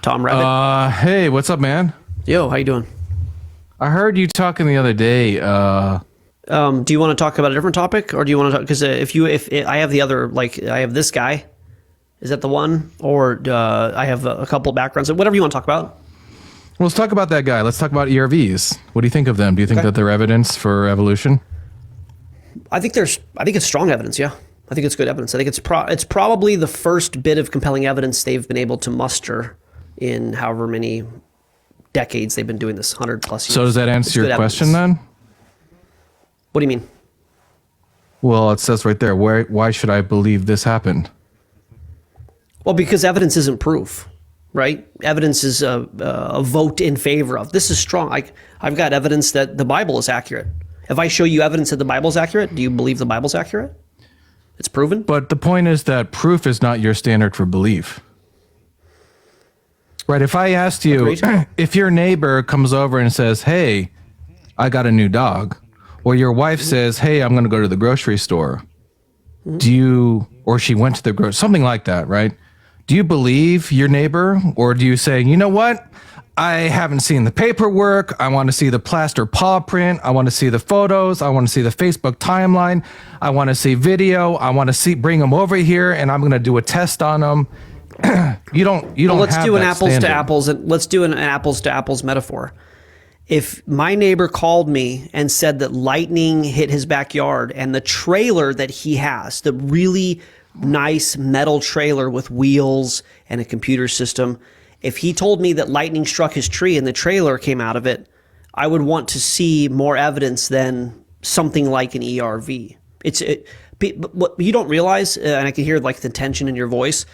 Tom Rabbittt. Hey, what's up, man? Yo, how you doing? I heard you talking the other day. Do you want to talk about a different topic, or do you want to talk? Because if I have the other, like I have this guy, is that the one, or I have a couple of backgrounds, whatever you want to talk about. Well, let's talk about that guy. Let's talk about ERVs. What do you think of them? Do you think that they're evidence for evolution? I think it's strong evidence. Yeah, I think it's good evidence. I think it's probably the first bit of compelling evidence they've been able to muster in however many decades they've been doing this, 100 plus years. So does that answer your question then? What do you mean? Well, it says right there, why should I believe this happened? Well, because evidence isn't proof, right? Evidence is a vote in favor of. This is strong. I've got evidence that the Bible is accurate. If I show you evidence that the Bible is accurate, do you believe the Bible's accurate? It's proven. But the point is that proof is not your standard for belief. Right, if I asked you, if your neighbor comes over and says, hey, I got a new dog, or your wife says, hey, I'm going to go to the grocery store, or she went to the grocery, something like that, right? Do you believe your neighbor, or do you say, you know what? I haven't seen the paperwork. I want to see the plaster paw print. I want to see the photos. I want to see the Facebook timeline. I want to see video. I want to bring them over here, and I'm going to do a test on them. You don't. Well, let's do an apples to apples, and let's do an apples to apples metaphor. If my neighbor called me and said that lightning hit his backyard, and the trailer that he has, the really nice metal trailer with wheels and a computer system, if he told me that lightning struck his tree and the trailer came out of it, I would want to see more evidence than something like an ERV. What you don't realize, and I can hear like the tension in your voice,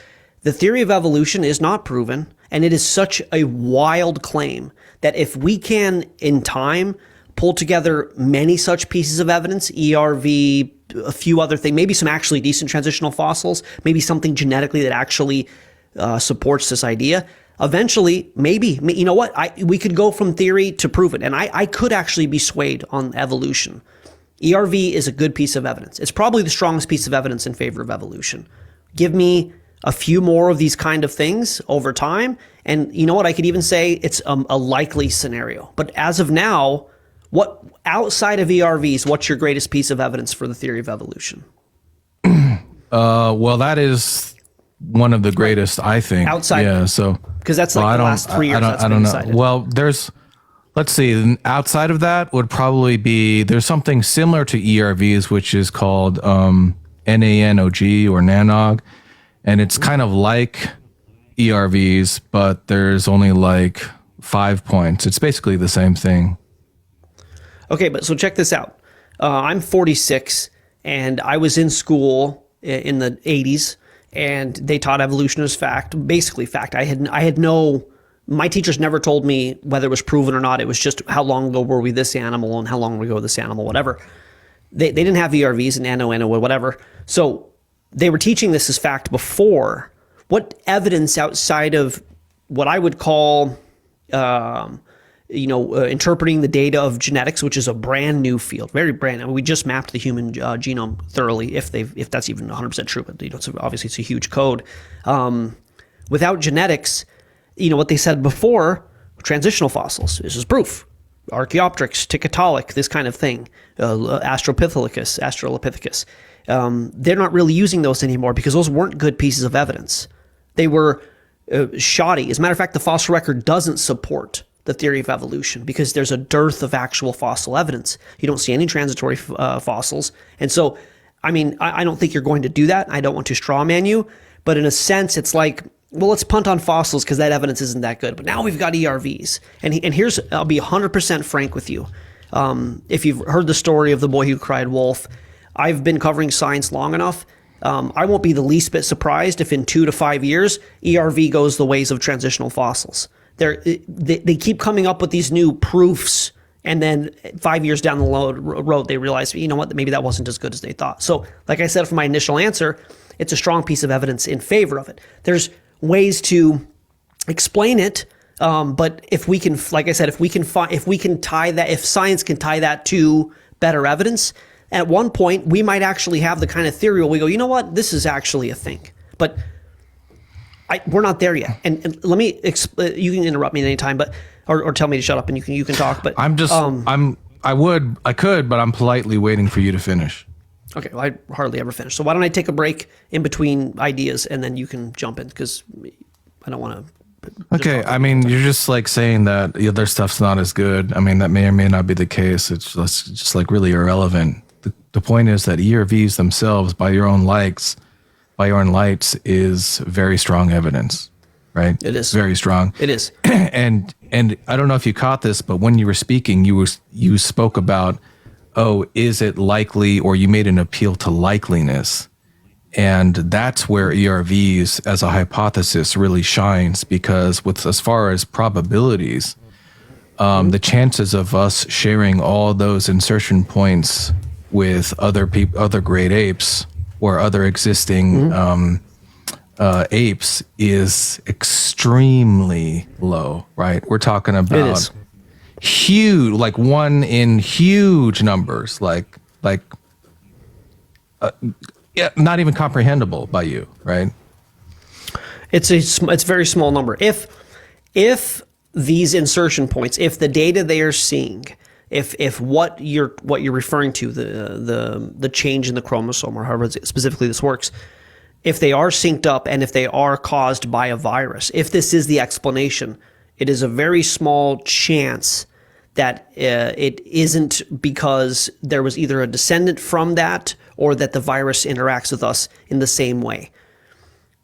the theory of evolution is not proven, and it is such a wild claim that if we can, in time, pull together many such pieces of evidence, ERV, a few other things, maybe some actually decent transitional fossils, maybe something genetically that actually supports this idea, eventually, maybe, you know what, we could go from theory to proven, and I could actually be swayed on evolution. ERV is a good piece of evidence. It's probably the strongest piece of evidence in favor of evolution. Give me a few more of these kind of things over time, and you know what, I could even say it's a likely scenario. But as of now, what outside of ERVs, what's your greatest piece of evidence for the theory of evolution? Well, that is one of the greatest, I think. Outside, yeah. So because that's like the last 3 years. I don't know. Well, let's see. Outside of that would probably be there's something similar to ERVs, which is called NaNOG or NaNOG. And it's kind of like ERVs, but there's only like 5 points. It's basically the same thing. Okay, but so check this out. I'm 46, and I was in school in the 80s, and they taught evolution as fact, basically fact. My teachers never told me whether it was proven or not. It was just how long ago were we this animal and how long ago this animal, whatever. They didn't have ERVs and NaNO, whatever. So they were teaching this as fact before. What evidence outside of what I would call, interpreting the data of genetics, which is a brand new field, very brand new. We just mapped the human genome thoroughly, if that's even 100% true, but obviously it's a huge code. Without genetics, what they said before, transitional fossils, this is proof. Archaeopteryx, Tiktaalik, this kind of thing, Australopithecus. They're not really using those anymore because those weren't good pieces of evidence. They were shoddy. As a matter of fact, the fossil record doesn't support the theory of evolution because there's a dearth of actual fossil evidence. You don't see any transitory fossils. And so, I don't think you're going to do that. I don't want to straw man you, but in a sense, it's like, well, let's punt on fossils because that evidence isn't that good. But now we've got ERVs. And here's, I'll be 100% frank with you. If you've heard the story of the boy who cried wolf, I've been covering science long enough. I won't be the least bit surprised if in 2 to 5 years, ERV goes the ways of transitional fossils. They keep coming up with these new proofs, and then 5 years down the road, they realize, you know what, maybe that wasn't as good as they thought. So, like I said for my initial answer, it's a strong piece of evidence in favor of it. There's ways to explain it, but if we can, like I said, if science can tie that to better evidence, at one point we might actually have the kind of theory where we go, you know what, this is actually a thing. But we're not there yet. And let me, you can interrupt me at any time, but, or tell me to shut up and you can talk, but I'm just, I could, but I'm politely waiting for you to finish. Okay, well, I hardly ever finish. So why don't I take a break in between ideas and then you can jump in, because I don't want to. Okay, I mean, you're just like saying that the other stuff's not as good. I mean, that may or may not be the case. It's just like really irrelevant. The point is that ERVs themselves, by your own lights, is very strong evidence, right? It is very strong. It is. And I don't know if you caught this, but when you were speaking, you spoke about, oh, is it likely, or you made an appeal to likeliness. And that's where ERVs as a hypothesis really shines, because as far as probabilities, the chances of us sharing all those insertion points with other great apes or other existing apes is extremely low, right? We're talking about huge, like one in huge numbers, yeah, not even comprehensible by you, right? It's a very small number. If these insertion points, if the data they are seeing, if what you're referring to, the change in the chromosome, or however specifically this works, if they are synced up and if they are caused by a virus, if this is the explanation, it is a very small chance that it isn't because there was either a descendant from that or that the virus interacts with us in the same way.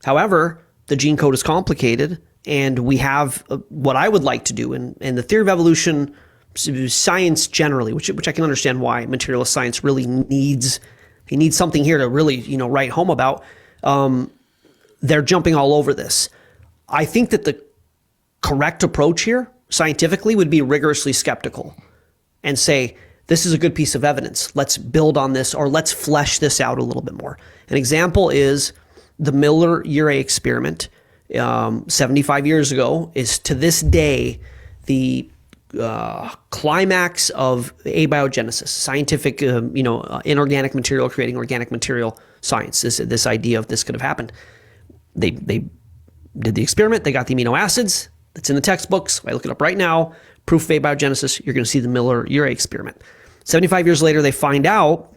However, the gene code is complicated, and we have what I would like to do, and the theory of evolution, science generally, which I can understand why materialist science really needs something here to really write home about. They're jumping all over this. I think that the correct approach here, scientifically, would be rigorously skeptical and say, this is a good piece of evidence. Let's build on this, or let's flesh this out a little bit more. An example is the Miller-Urey experiment 75 years ago is to this day the climax of abiogenesis, scientific, inorganic material creating organic material science. This idea of this could have happened. They did the experiment. They got the amino acids. It's in the textbooks. If I look it up right now, proof of abiogenesis, you're going to see the Miller-Urey experiment. 75 years later, they find out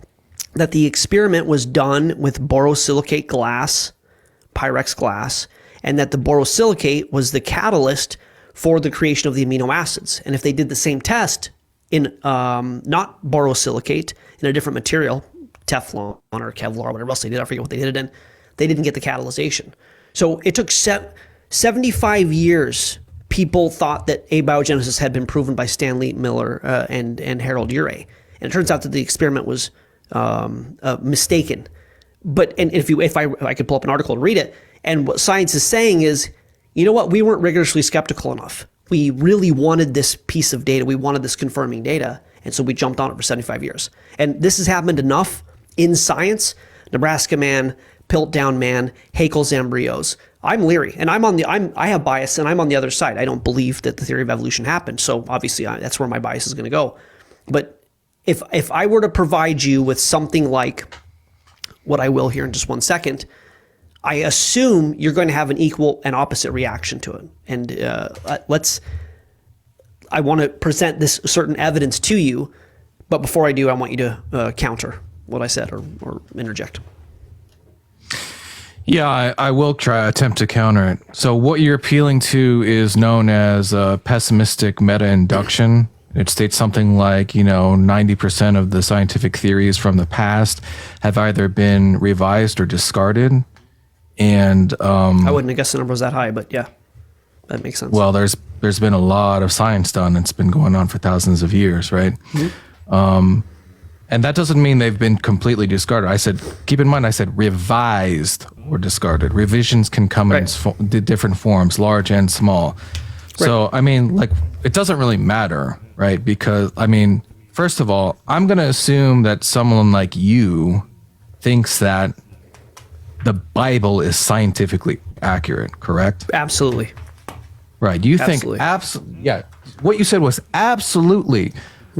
that the experiment was done with borosilicate glass, Pyrex glass, and that the borosilicate was the catalyst for the creation of the amino acids. And if they did the same test in not borosilicate, in a different material, Teflon or Kevlar or whatever else they did, I forget what they did it in, they didn't get the catalization. So it took 75 years. People thought that abiogenesis had been proven by Stanley Miller and Harold Urey. And it turns out that the experiment was mistaken. But if I could pull up an article and read it, and what science is saying is, you know what, we weren't rigorously skeptical enough. We really wanted this piece of data. We wanted this confirming data. And so we jumped on it for 75 years. And this has happened enough in science. Nebraska man, Piltdown man, Haeckel's embryos. I'm leery, and I have bias, and I'm on the other side. I don't believe that the theory of evolution happened. So obviously that's where my bias is going to go. But if I were to provide you with something like what I will here in just one second, I assume you're going to have an equal and opposite reaction to it. And I want to present this certain evidence to you, but before I do, I want you to counter what I said or interject. Yeah, I will attempt to counter it. So what you're appealing to is known as pessimistic meta-induction. It states something like, 90% of the scientific theories from the past have either been revised or discarded. And I wouldn't have guessed the number was that high, but yeah, that makes sense. Well, there's been a lot of science done. It's been going on for thousands of years, right? Mm-hmm. And that doesn't mean they've been completely discarded. Keep in mind, I said revised or discarded. Revisions can come in different forms, large and small. Right. So, it doesn't really matter, right? Because, first of all, I'm going to assume that someone like you thinks that the Bible is scientifically accurate, correct? Absolutely. Right. You think, yeah, what you said was absolutely.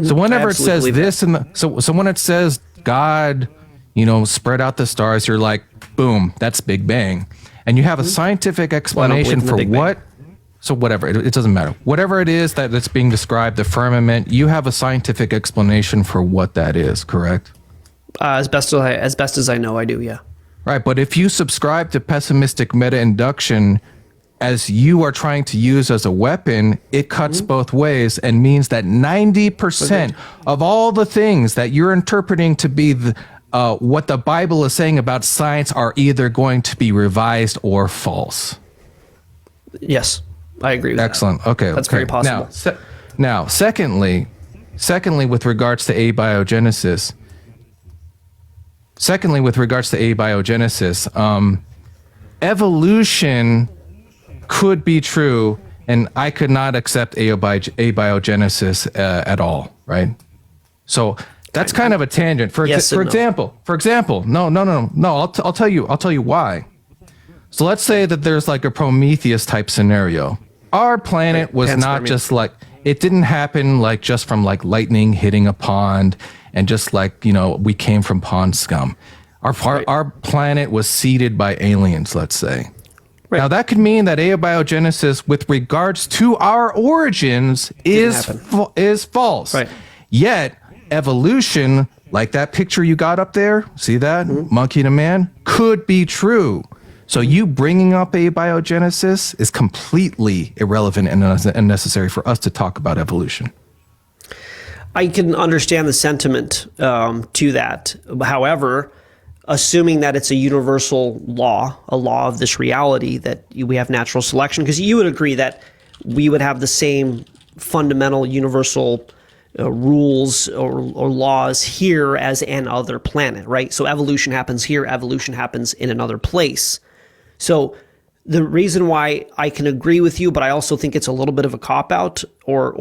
So whenever it says this, so when it says God, spread out the stars, you're like, boom, that's Big Bang. and you have a scientific explanation for what. So whatever, it doesn't matter. Whatever it is that's being described, the firmament, you have a scientific explanation for what that is, correct? As best as I know, I do. Yeah. Right, but if you subscribe to pessimistic meta-induction as you are trying to use as a weapon, it cuts both ways and means that 90% of all the things that you're interpreting to be what the Bible is saying about science are either going to be revised or false. Yes, I agree with Excellent. that. Okay. That's very possible. Now, secondly, with regards to abiogenesis, evolution could be true, and I could not accept abiogenesis at all, right? So that's kind of a tangent. For example, no. I'll tell you why. So let's say that there's like a Prometheus type scenario. Our planet was not just like, it didn't happen like just from like lightning hitting a pond and just like, we came from pond scum. Our planet was seeded by aliens, let's say. Right. Now that could mean that abiogenesis with regards to our origins is false. Right. Yet evolution, like that picture you got up there, see that? Monkey to man, could be true. So you bringing up abiogenesis is completely irrelevant and unnecessary for us to talk about evolution. I can understand the sentiment to that. However, assuming that it's a universal law, a law of this reality, that we have natural selection, because you would agree that we would have the same fundamental universal rules or laws here as an other planet, right? So evolution happens here, evolution happens in another place. So the reason why I can agree with you, but I also think it's a little bit of a cop-out, or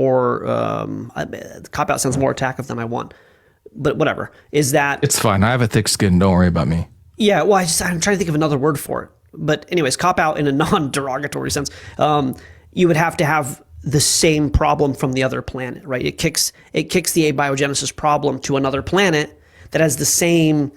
cop-out sounds more attack than I want, but whatever, is that... It's fine. I have a thick skin. Don't worry about me. Yeah, well, I'm trying to think of another word for it. But anyways, cop-out in a non-derogatory sense. You would have to have the same problem from the other planet, right? It kicks the abiogenesis problem to another planet that has the same...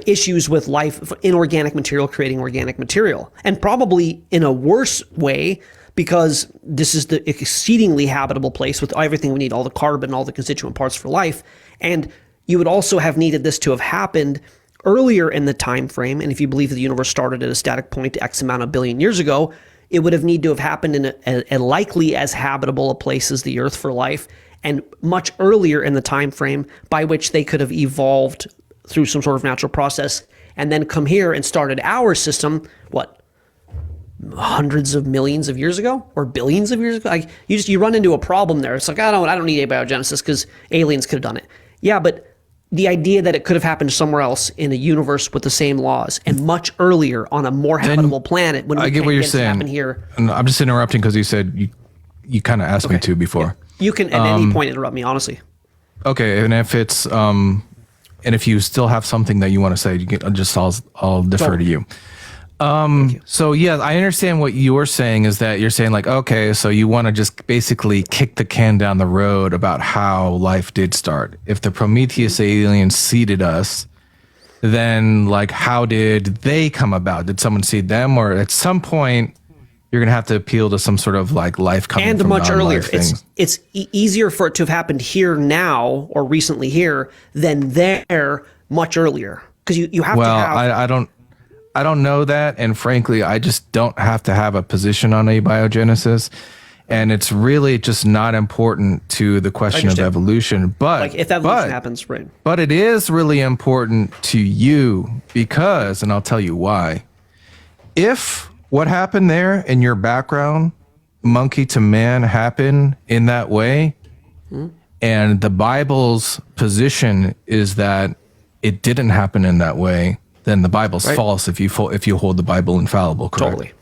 issues with life, inorganic material creating organic material, and probably in a worse way, because this is the exceedingly habitable place with everything we need, all the carbon, all the constituent parts for life. And you would also have needed this to have happened earlier in the time frame. And if you believe the universe started at a static point X amount of billion years ago, it would have needed to have happened in a likely as habitable a place as the Earth for life, and much earlier in the time frame by which they could have evolved through some sort of natural process, and then come here and started our system, hundreds of millions of years ago or billions of years ago? Like you run into a problem there. It's like, I don't need abiogenesis because aliens could have done it. Yeah, but the idea that it could have happened somewhere else in a universe with the same laws and much earlier on a more habitable planet, when I get what you're saying. Happen here. I'm just interrupting because you said you kind of asked me to before. Yeah. You can at any point interrupt me, honestly. Okay, and if it's and if you still have something that you want to say, I'll defer to you. So yeah, I understand what you're saying is that you're saying like, okay, so you want to just basically kick the can down the road about how life did start. If the Prometheus aliens seeded us, then like, how did they come about? Did someone seed them? Or at some point you're going to have to appeal to some sort of like life coming and from much earlier. Things. It's easier for it to have happened here now or recently here than there much earlier, because you have to have. Well, I don't know that, and frankly, I just don't have to have a position on abiogenesis, and it's really just not important to the question of evolution. But like if evolution happens, right? But it is really important to you because, and I'll tell you why. If what happened there in your background, monkey to man, happened in that way, and the Bible's position is that it didn't happen in that way, then the Bible's false if you hold the Bible infallible, correct? Totally.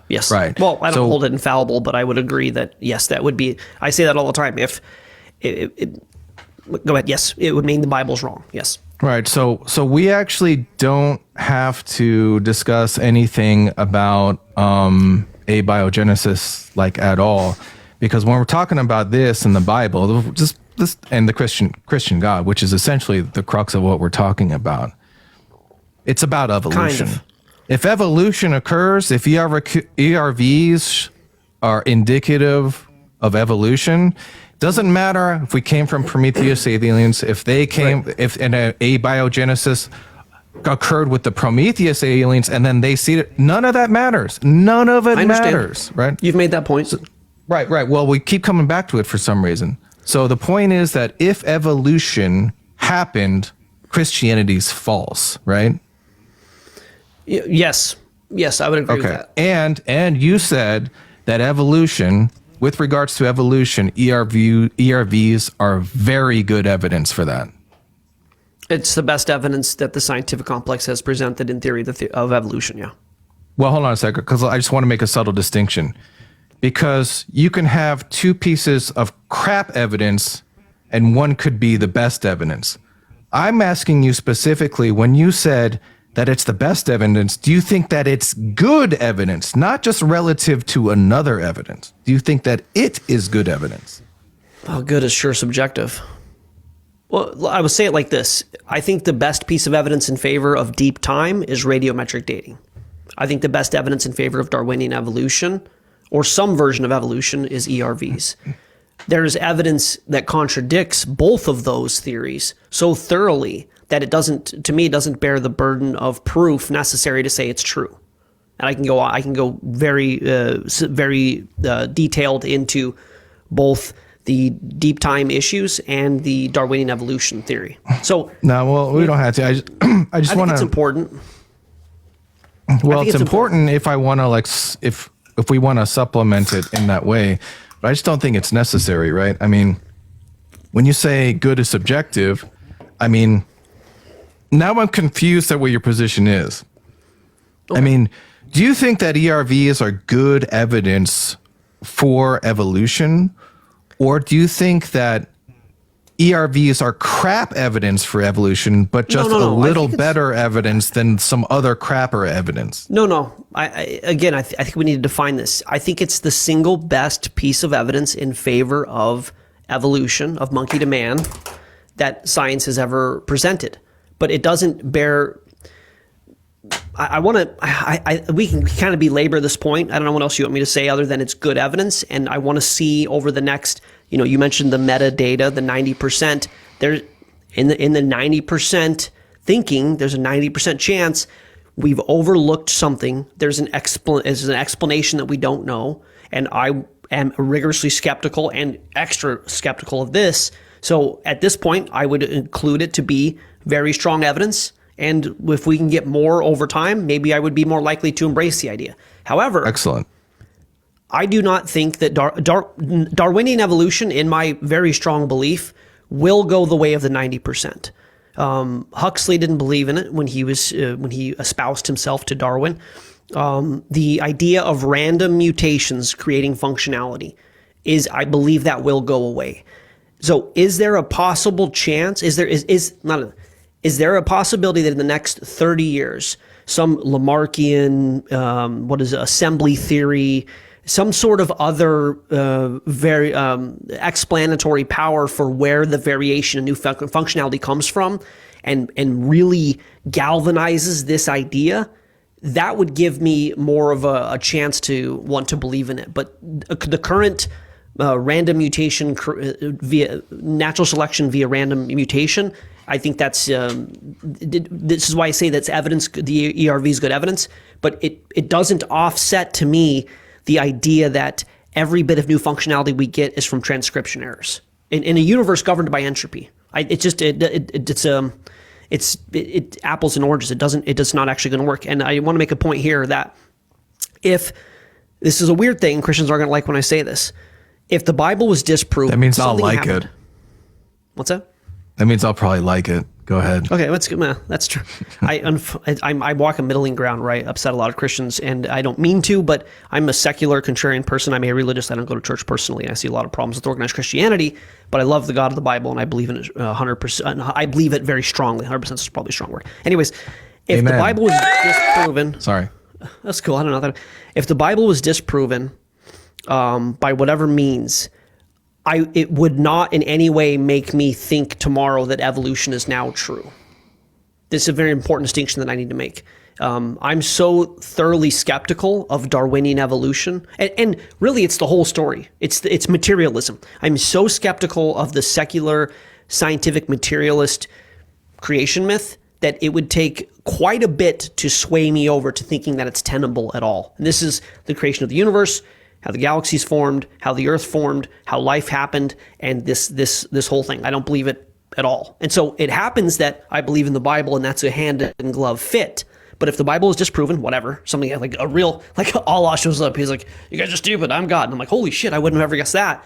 Yes. Right. Well, I don't hold it infallible, but I would agree that, yes, that would be, I say that all the time. If go ahead. Yes, it would mean the Bible's wrong. Yes. Right. So we actually don't have to discuss anything about abiogenesis like at all, because when we're talking about this in the Bible, just this and the Christian God, which is essentially the crux of what we're talking about, it's about evolution. Kind of. If evolution occurs, if ERVs are indicative of evolution, doesn't matter if we came from Prometheus aliens, if they came, if an abiogenesis occurred with the Prometheus aliens, and then they see it, none of that matters. None of it matters, right? You've made that point. Right. Well, we keep coming back to it for some reason. So the point is that if evolution happened, Christianity's false, right? Yes, I would agree with that. And you said that evolution, with regards to evolution, ERVs are very good evidence for that. It's the best evidence that the scientific complex has presented in theory of evolution, yeah. Well, hold on a second, because I just want to make a subtle distinction. Because you can have two pieces of crap evidence and one could be the best evidence. I'm asking you specifically, when you said that it's the best evidence, do you think that it's good evidence, not just relative to another evidence? Do you think that it is good evidence? Oh, good is sure subjective. Well, I would say it like this. I think the best piece of evidence in favor of deep time is radiometric dating. I think the best evidence in favor of Darwinian evolution, or some version of evolution, is ERVs. There is evidence that contradicts both of those theories so thoroughly that it doesn't bear the burden of proof necessary to say it's true. And I can go very detailed into both the deep time issues and the Darwinian evolution theory. So no, well, we don't have to. I just want to. It's important. Well, it's important if I want to if we want to supplement it in that way, but I just don't think it's necessary, right? I mean, when you say good is subjective, I mean, now I'm confused at what your position is. Okay. I mean, do you think that ERVs are good evidence for evolution? Or do you think that ERVs are crap evidence for evolution, but just a little better evidence than some other crapper evidence? No. I think we need to define this. I think it's the single best piece of evidence in favor of evolution, of monkey to man, that science has ever presented. But it doesn't bear... we can kind of belabor this point. I don't know what else you want me to say other than it's good evidence. And I want to see over the next, you mentioned the metadata, the 90%. There, in the 90% thinking, there's a 90% chance we've overlooked something. There's an explanation that we don't know. And I am rigorously skeptical and extra skeptical of this. So at this point, I would include it to be very strong evidence. And if we can get more over time, maybe I would be more likely to embrace the idea. However, excellent. I do not think that Darwinian evolution, in my very strong belief, will go the way of the 90%. Huxley didn't believe in it when he espoused himself to Darwin. The idea of random mutations creating functionality I believe that will go away. So, is there a possible chance? Is there a possibility that in the next 30 years, some Lamarckian, assembly theory, some sort of other very explanatory power for where the variation and new functionality comes from and really galvanizes this idea? That would give me more of a chance to want to believe in it. But the current random mutation via natural selection via random mutation, I think that's this is why I say that's evidence. The ERV is good evidence, but it doesn't offset to me the idea that every bit of new functionality we get is from transcription errors in a universe governed by entropy. It's apples and oranges. It's not actually going to work. And I want to make a point here that if this is a weird thing, Christians aren't going to like when I say this. If the Bible was disproven, that means I'll like it. What's that? That means I'll probably like it. Go ahead. Okay, that's good. That's true. I walk a middling ground where I upset a lot of Christians, and I don't mean to, but I'm a secular, contrarian person. I'm religious. I don't go to church personally. I see a lot of problems with organized Christianity, but I love the God of the Bible, and I believe in it 100%. I believe it very strongly. 100% is probably a strong word. Anyways, if Amen. The Bible was disproven... Sorry. That's cool. I don't know that. If the Bible was disproven by whatever means... it would not in any way make me think tomorrow that evolution is now true. This is a very important distinction that I need to make. I'm so thoroughly skeptical of Darwinian evolution, and really, it's the whole story. It's materialism. I'm so skeptical of the secular, scientific, materialist creation myth that it would take quite a bit to sway me over to thinking that it's tenable at all. And this is the creation of the universe, how the galaxies formed, how the Earth formed, how life happened, and this whole thing. I don't believe it at all. And so it happens that I believe in the Bible, and that's a hand and glove fit. But if the Bible is disproven, whatever, something like a real, like Allah shows up, he's like, you guys are stupid, I'm God. And I'm like, holy shit, I wouldn't have ever guessed that.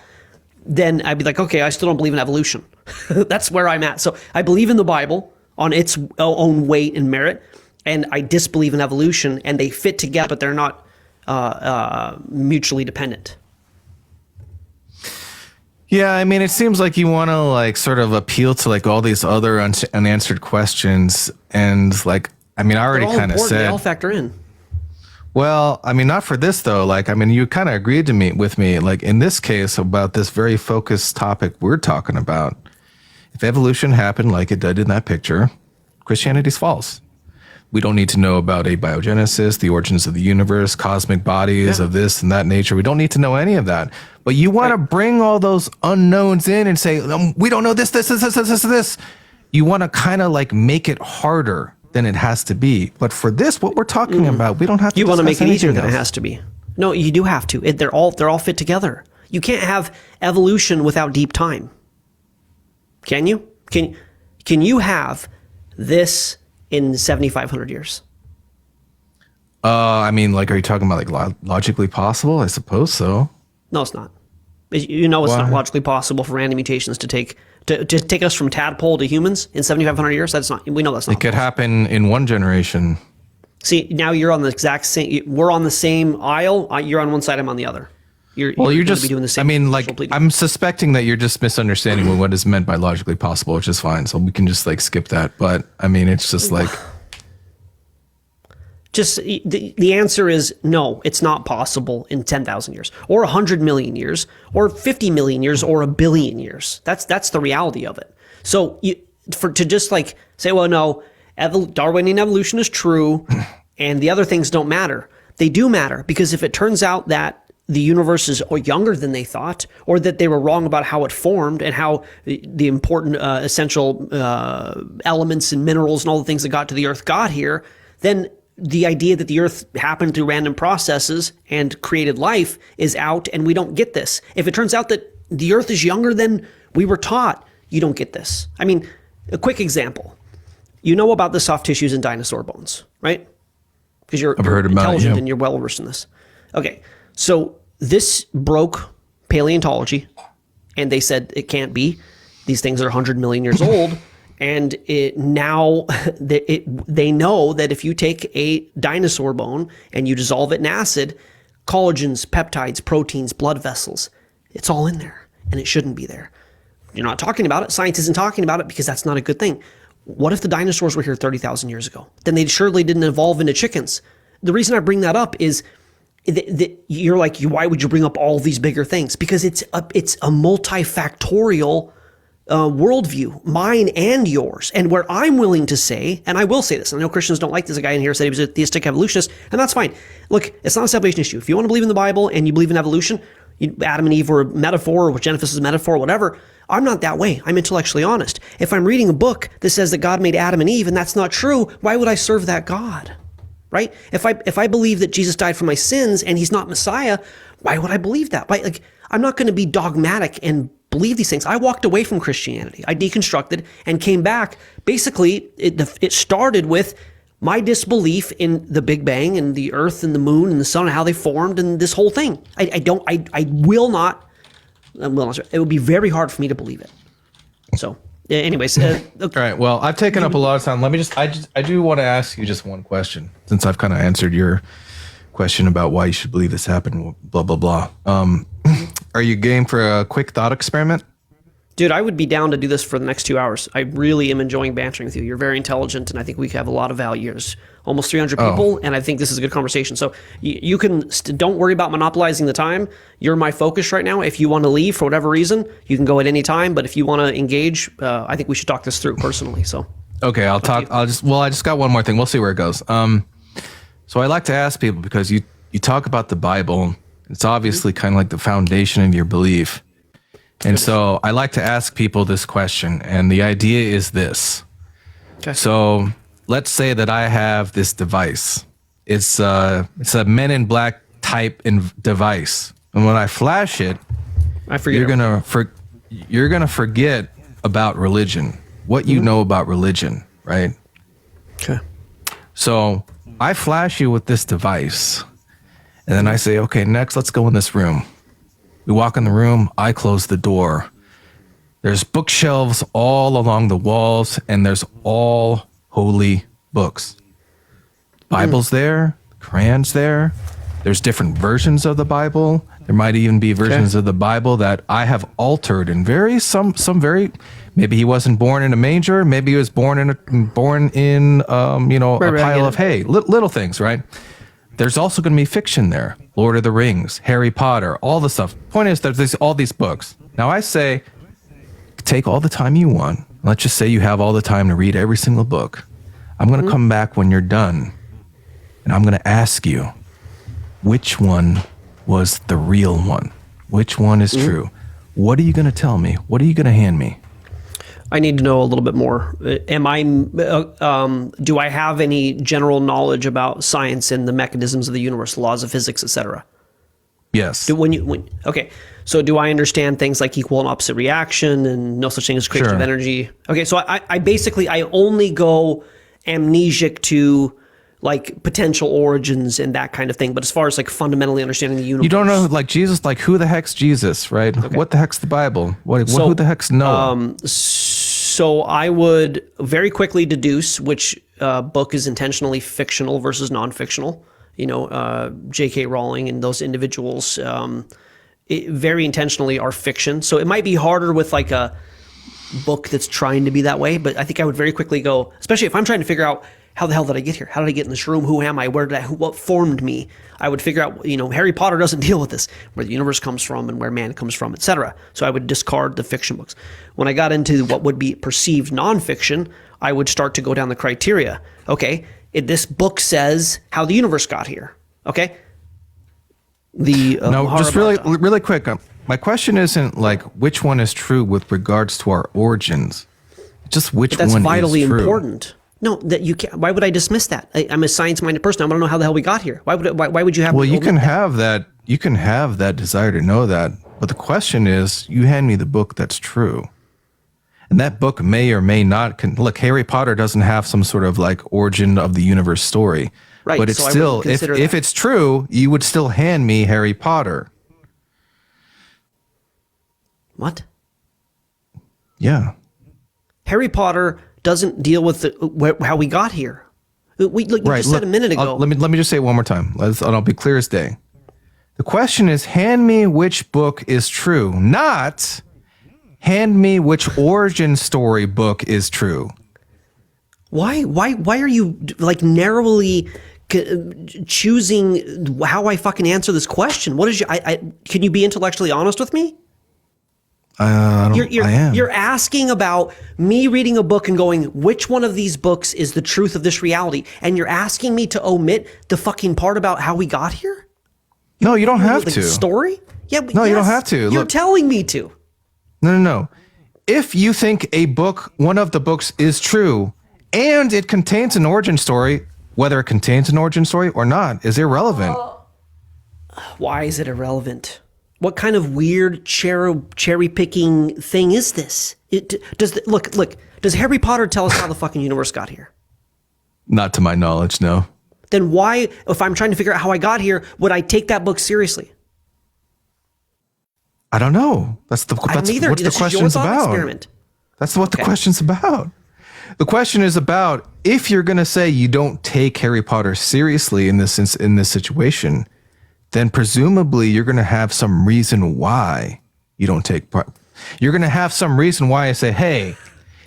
Then I'd be like, okay, I still don't believe in evolution. That's where I'm at. So I believe in the Bible on its own weight and merit, and I disbelieve in evolution, and they fit together, but they're not mutually dependent. Yeah, I mean, it seems like you want to like sort of appeal to like all these other unanswered questions, and like, I mean, I already kind of said they all factor in. Well, I mean, not for this though. Like, I mean, you kind of agreed with me, like in this case about this very focused topic we're talking about. If evolution happened like it did in that picture, Christianity's false. We don't need to know about abiogenesis, the origins of the universe, cosmic bodies of this and that nature. We don't need to know any of that. But you want to bring all those unknowns in and say, we don't know this. You want to kind of like make it harder than it has to be. But for this, what we're talking about, we don't have to. You want to make it easier than it has to be. No, you do have to. They're all fit together. You can't have evolution without deep time. Can you? Can you have this in 7,500 years? I mean, like, are you talking about like logically possible? I suppose so. No, it's not. You know, it's not logically possible for random mutations to take us from tadpole to humans in 7,500 years. That's not. We know that's not. It could happen in one generation. See, now you're on the exact same. We're on the same aisle. You're on one side. I'm on the other. You're just be doing the same. I mean, like, I'm suspecting that you're just misunderstanding what is meant by logically possible, which is fine. So we can just like skip that. But I mean, it's just like. Just the answer is no, it's not possible in 10,000 years or 100 million years or 50 million years or a billion years. That's the reality of it. So to just like say, well, no, Darwinian evolution is true and the other things don't matter. They do matter, because if it turns out that the universe is younger than they thought, or that they were wrong about how it formed and how the important essential elements and minerals and all the things that got to the Earth got here, then the idea that the Earth happened through random processes and created life is out, and we don't get this. If it turns out that the Earth is younger than we were taught, you don't get this. I mean, a quick example. You know about the soft tissues in dinosaur bones, right? Because you're intelligent and you're well versed in this. Okay, so this broke paleontology, and they said it can't be. These things are 100 million years old. And now they know that if you take a dinosaur bone and you dissolve it in acid, collagens, peptides, proteins, blood vessels, it's all in there, and it shouldn't be there. You're not talking about it. Science isn't talking about it because that's not a good thing. What if the dinosaurs were here 30,000 years ago? Then they surely didn't evolve into chickens. The reason I bring that up is you're like, why would you bring up all these bigger things? Because it's a multifactorial worldview, mine and yours. And where I'm willing to say, and I will say this, I know Christians don't like this, a guy in here said he was a theistic evolutionist, and that's fine. Look, it's not a salvation issue. If you want to believe in the Bible and you believe in evolution, Adam and Eve were a metaphor, or Genesis is a metaphor, whatever, I'm not that way. I'm intellectually honest. If I'm reading a book that says that God made Adam and Eve and that's not true, why would I serve that God? Right? If I believe that Jesus died for my sins and he's not Messiah, why would I believe that? Like, I'm not going to be dogmatic and believe these things. I walked away from Christianity. I deconstructed and came back. Basically, it started with my disbelief in the Big Bang and the Earth and the Moon and the Sun and how they formed and this whole thing. I will not. It would be very hard for me to believe it. So, anyways, okay. All right. Well, I've taken up a lot of time. Let me I do want to ask you just one question, since I've kind of answered your question about why you should believe this happened. Blah blah blah. Are you game for a quick thought experiment? Dude, I would be down to do this for the next 2 hours. I really am enjoying bantering with you. You're very intelligent, and I think we have a lot of value. There's almost 300 people, and I think this is a good conversation. So you can don't worry about monopolizing the time. You're my focus right now. If you want to leave for whatever reason, you can go at any time. But if you want to engage, I think we should talk this through personally. So okay, I'll talk. I just got one more thing. We'll see where it goes. So I like to ask people, because you talk about the Bible. It's obviously kind of like the foundation of your belief. And so I like to ask people this question, and the idea is this. Okay. So let's say that I have this device. It's a Men in Black type device, and when I flash it, you're gonna forget about religion, what you know about religion, right? Okay. So I flash you with this device, and then I say, okay, next, let's go in this room. We walk in the room, I close the door. There's bookshelves all along the walls, and there's all holy books. Bible's there, Quran's there. There's different versions of the Bible. There might even be versions of the Bible that I have altered in some very, maybe he wasn't born in a manger, maybe he was born in a pile of hay, little things, right? There's also going to be fiction there. Lord of the Rings, Harry Potter, all the stuff. Point is, there's all these books. Now I say, take all the time you want. Let's just say you have all the time to read every single book. I'm going to come back when you're done, and I'm going to ask you, which one was the real one? Which one is true? What are you going to tell me? What are you going to hand me? I need to know a little bit more. Do I have any general knowledge about science and the mechanisms of the universe, laws of physics, etc.? Yes. Okay. So do I understand things like equal and opposite reaction and no such thing as creation of energy? Okay. So I basically only go amnesic to like potential origins and that kind of thing. But as far as like fundamentally understanding the universe, you don't know, like Jesus, like who the heck's Jesus, right? Okay. What the heck's the Bible? Who the heck's Noah? So I would very quickly deduce which book is intentionally fictional versus non-fictional. J.K. Rowling and those individuals very intentionally are fiction. So it might be harder with like a book that's trying to be that way. But I think I would very quickly go, especially if I'm trying to figure out how the hell did I get here? How did I get in this room? Who am I? What formed me? I would figure out, Harry Potter doesn't deal with this, where the universe comes from and where man comes from, etc. So I would discard the fiction books. When I got into what would be perceived nonfiction, I would start to go down the criteria. Okay, this book says how the universe got here. Okay. Just really quick. My question isn't like which one is true with regards to our origins. Just which one is true. That's vitally important. No, that you can't. Why would I dismiss that? I'm a science-minded person. I want to know how the hell we got here. Why would you have? Well, you can have that. You can have that desire to know that. But the question is, you hand me the book that's true, and that book may or may not. Look, Harry Potter doesn't have some sort of like origin of the universe story, right? But it's so still, if it's true, you would still hand me Harry Potter. What? Yeah. Harry Potter doesn't deal with how we got here. You just said a minute ago. Let me just say it one more time. I'll be clear as day. The question is, hand me which book is true, not hand me which origin story book is true. Why are you like narrowly choosing how I fucking answer this question? What is can you be intellectually honest with me? I am. You're asking about me reading a book and going, which one of these books is the truth of this reality? And you're asking me to omit the fucking part about how we got here? No, you don't have to. Story? Yeah. No, you don't have to. You're telling me to. No. If you think one of the books is true, and it contains an origin story, whether it contains an origin story or not is irrelevant. Why is it irrelevant? What kind of weird cherry picking thing is this? Does Harry Potter tell us how the fucking universe got here? Not to my knowledge, no. Then why, if I'm trying to figure out how I got here, would I take that book seriously? I don't know. That's what the question's about. Experiment. That's what the question's about. The question is about if you're going to say you don't take Harry Potter seriously in this situation, then presumably you're going to have some reason why you don't take part. You're going to have some reason why I say, hey,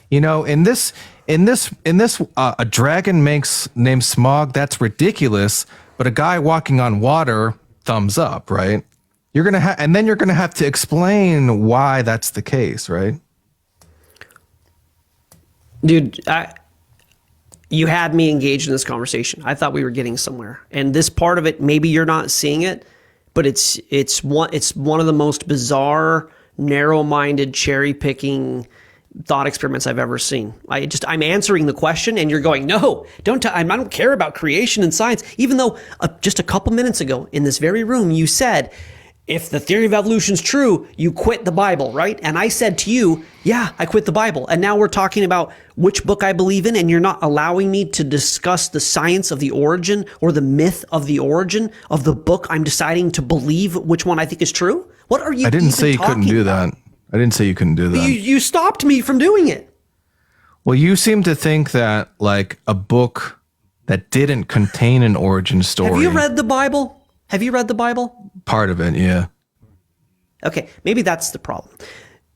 in this, a dragon named Smaug, that's ridiculous, but a guy walking on water, thumbs up, right? And then you're going to have to explain why that's the case, right? Dude, You had me engaged in this conversation. I thought we were getting somewhere. And this part of it, maybe you're not seeing it, but it's one of the most bizarre, narrow-minded, cherry-picking thought experiments I've ever seen. I'm answering the question and you're going, no, I don't care about creation and science. Even though just a couple minutes ago in this very room, you said, if the theory of evolution is true, you quit the Bible, right? And I said to you, yeah, I quit the Bible. And now we're talking about which book I believe in, and you're not allowing me to discuss the science of the origin or the myth of the origin of the book I'm deciding to believe which one I think is true? What are you I didn't say you couldn't do about? that. I didn't say you couldn't do that. You stopped me from doing it. Well, you seem to think that like a book that didn't contain an origin story. Have you read the Bible? Have you read the Bible? Part of it, yeah. Okay, maybe that's the problem.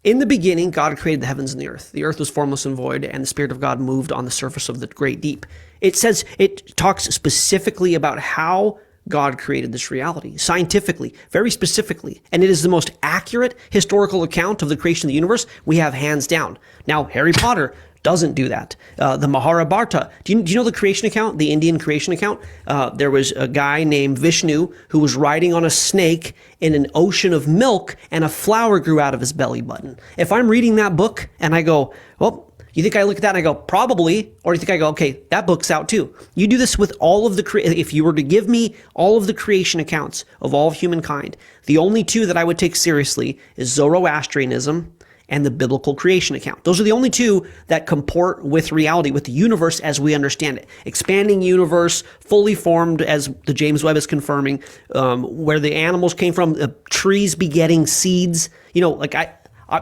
In the beginning, God created the heavens and the earth. The earth was formless and void, and the Spirit of God moved on the surface of the great deep. It talks specifically about how God created this reality, scientifically, very specifically. And it is the most accurate historical account of the creation of the universe we have, hands down. Now, Harry Potter doesn't do that. The Mahabharata, do you know the creation account, the Indian creation account? There was a guy named Vishnu who was riding on a snake in an ocean of milk, and a flower grew out of his belly button. If I'm reading that book and I go, well, you think I look at that and I go, probably, or you think I go, okay, that book's out too. You do this with all of if you were to give me all of the creation accounts of all of humankind, the only two that I would take seriously is Zoroastrianism and the biblical creation account. Those are the only two that comport with reality, with the universe as we understand it. Expanding universe, fully formed, as the James Webb is confirming, where the animals came from, trees begetting seeds.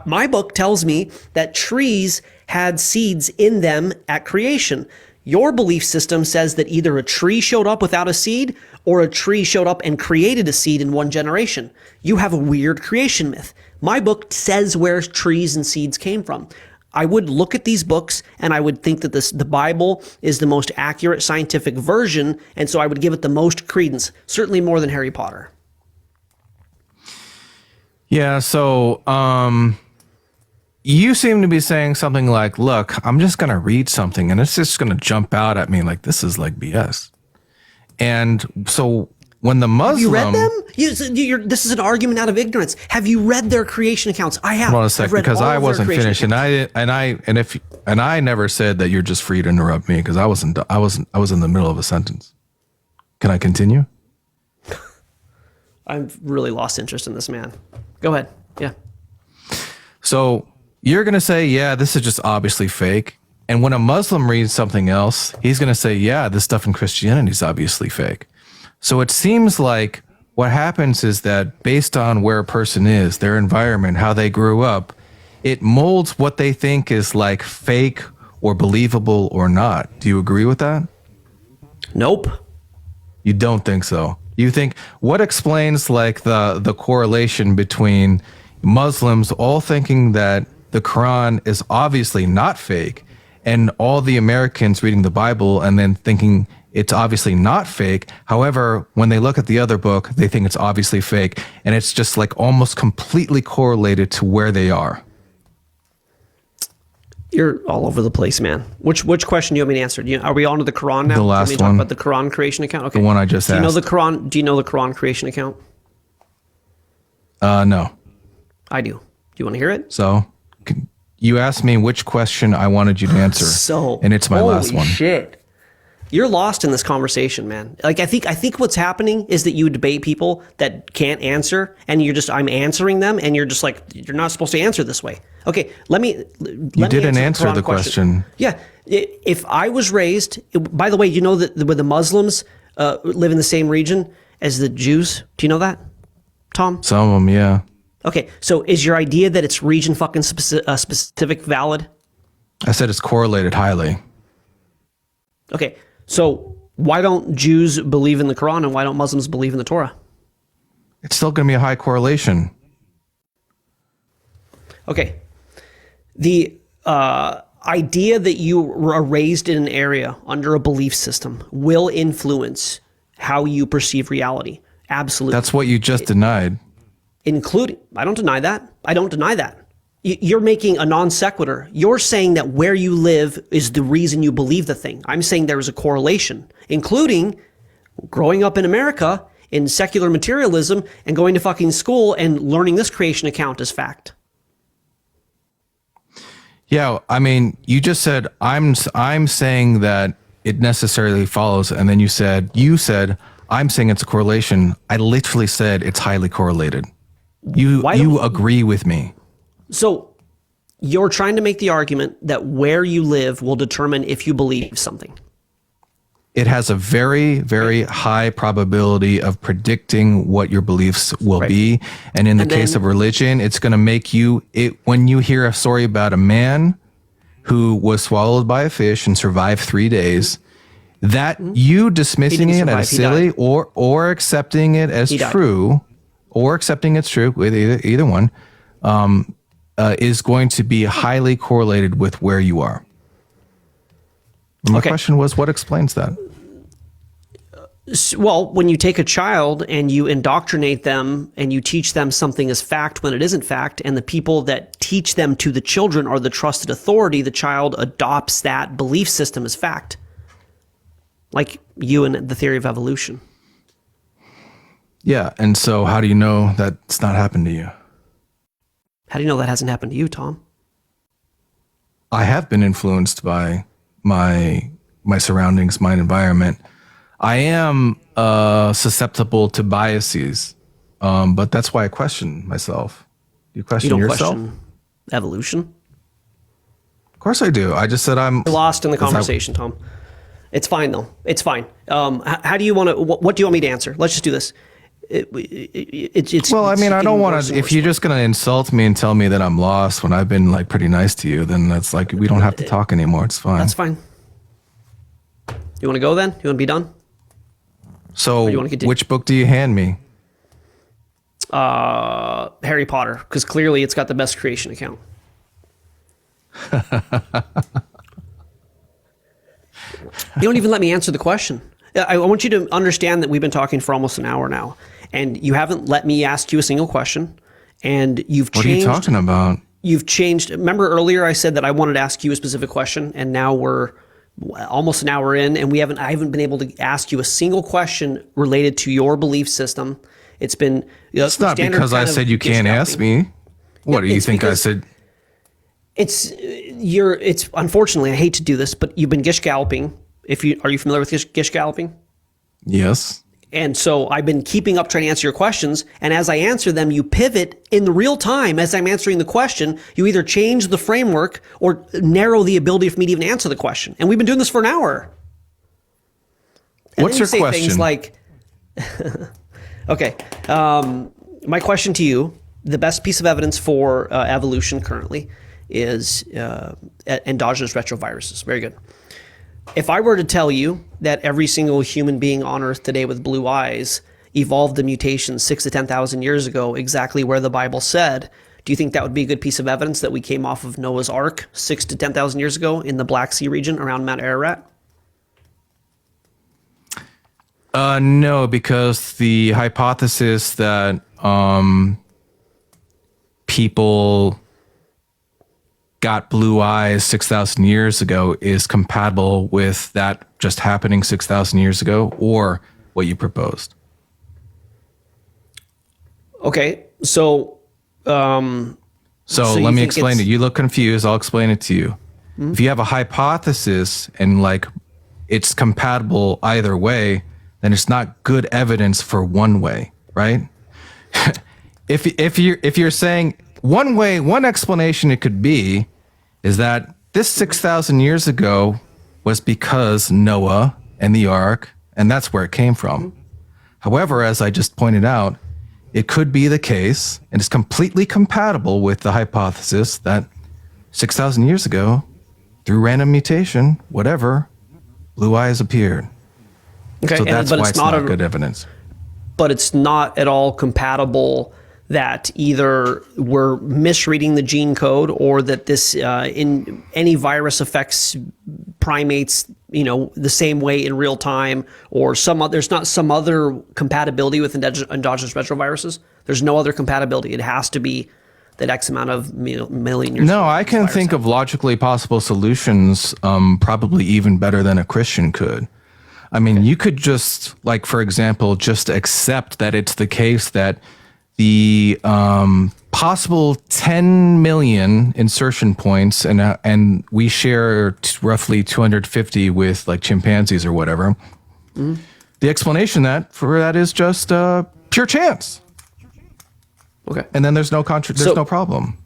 My book tells me that trees had seeds in them at creation. Your belief system says that either a tree showed up without a seed or a tree showed up and created a seed in one generation. You have a weird creation myth. My book says where trees and seeds came from. I would look at these books and I would think that the Bible is the most accurate scientific version, and so I would give it the most credence, certainly more than Harry Potter. Yeah, so you seem to be saying something like, look, I'm just going to read something and it's just going to jump out at me like this is like BS. And so when the Muslim... Have you read them? This is an argument out of ignorance. Have you read their creation accounts? I have. Hold on a sec, because I wasn't finished, and I never said that you're just free to interrupt me because I was in the middle of a sentence. Can I continue? I've really lost interest in this man. Go ahead. Yeah. So you're going to say, yeah, this is just obviously fake. And when a Muslim reads something else, he's going to say, yeah, this stuff in Christianity is obviously fake. So it seems like what happens is that based on where a person is, their environment, how they grew up, it molds what they think is like fake or believable or not. Do you agree with that? Nope. You don't think so? You think, what explains like the correlation between Muslims all thinking that the Quran is obviously not fake and all the Americans reading the Bible and then thinking it's obviously not fake. However, when they look at the other book, they think it's obviously fake. And it's just like almost completely correlated to where they are. You're all over the place, man. Which question do you want me to answer? Are we on to the Quran now? The last one. Talk about the Quran creation account? Okay. The one I just asked. Do you know the Quran creation account? No. I do. Do you want to hear it? So you asked me which question I wanted you to answer. And it's my last one. Holy shit. You're lost in this conversation, man. Like I think what's happening is that you debate people that can't answer, and I'm answering them, and you're just like, you're not supposed to answer this way. Okay, let me. You didn't answer the question. Yeah, if I was raised, by the way, you know that the Muslims live in the same region as the Jews. Do you know that, Tom? Some of them, yeah. Okay, so is your idea that it's region fucking specific valid? I said it's correlated highly. Okay. So why don't Jews believe in the Quran and why don't Muslims believe in the Torah? It's still going to be a high correlation. Okay. The idea that you were raised in an area under a belief system will influence how you perceive reality. Absolutely. That's what you just denied. I don't deny that. You're making a non sequitur. You're saying that where you live is the reason you believe the thing. I'm saying there is a correlation, including growing up in America in secular materialism and going to fucking school and learning this creation account as fact. Yeah, I mean, you just said I'm saying that it necessarily follows, and then you said I'm saying it's a correlation. I literally said it's highly correlated. You agree with me. So you're trying to make the argument that where you live will determine if you believe something. It has a very, very high probability of predicting what your beliefs will be. And in the case of religion, it's going to make when you hear a story about a man who was swallowed by a fish and survived 3 days, that you dismissing it as silly or accepting it as true, or accepting it's true, with either one, is going to be highly correlated with where you are. My question was, what explains that? Well, when you take a child and you indoctrinate them and you teach them something as fact when it isn't fact, and the people that teach them to the children are the trusted authority, the child adopts that belief system as fact. Like you and the theory of evolution. Yeah, and so how do you know that's not happened to you? How do you know that hasn't happened to you, Tom? I have been influenced by my surroundings, my environment. I am susceptible to biases, but that's why I question myself. Do you question yourself? Question evolution? Of course I do. I just said I'm lost in the conversation, Tom. It's fine though. It's fine. How do you want to? What do you want me to answer? Let's just do this. Well, I mean, I don't want to. If you're just going to insult me and tell me that I'm lost when I've been like pretty nice to you, then that's like we don't have to talk anymore. It's fine. That's fine. You want to go then? You want to be done? So, which book do you hand me? Harry Potter, because clearly it's got the best creation account. You don't even let me answer the question. I want you to understand that we've been talking for almost an hour now, and you haven't let me ask you a single question, and you've changed. What are you talking about? You've changed. Remember earlier I said that I wanted to ask you a specific question, and now we're almost an hour in, and I haven't been able to ask you a single question related to your belief system. It's been it's not because I said you can't ask me. What do you think I said? It's unfortunately, I hate to do this, but you've been gish galloping. Are you familiar with gish galloping? Yes. And so I've been keeping up trying to answer your questions, and as I answer them, you pivot in the real time as I'm answering the question. You either change the framework or narrow the ability for me to even answer the question. And we've been doing this for an hour. And what's your question? Things like, okay, my question to you: the best piece of evidence for evolution currently is endogenous retroviruses. Very good. If I were to tell you that every single human being on Earth today with blue eyes evolved a mutation 6 to 10,000 years ago, exactly where the Bible said, do you think that would be a good piece of evidence that we came off of Noah's Ark 6 to 10,000 years ago in the Black Sea region around Mount Ararat? No, because the hypothesis that people got blue eyes 6,000 years ago is compatible with that just happening 6,000 years ago, or what you proposed. Okay, so let me explain it. You look confused. I'll explain it to you. Mm-hmm. If you have a hypothesis and like it's compatible either way, then it's not good evidence for one way, right? If you're saying one way, one explanation it could be is that this 6,000 years ago was because Noah and the ark, and that's where it came from. However, as I just pointed out, it could be the case, and it's completely compatible with the hypothesis that 6,000 years ago, through random mutation, whatever, blue eyes appeared. Okay, so that's why it's not good evidence. But it's not at all compatible that either we're misreading the gene code or that this in any virus affects primates, the same way in real time, or there's not some other compatibility with endogenous retroviruses. There's no other compatibility. It has to be that X amount of million years. No, I can think of logically possible solutions, probably even better than a Christian could. I mean, you could just, like, for example, just accept that it's the case that the possible 10 million insertion points, and we share roughly 250 with like chimpanzees or whatever. Mm-hmm. The explanation for that is just pure chance. Okay. And then there's no problem,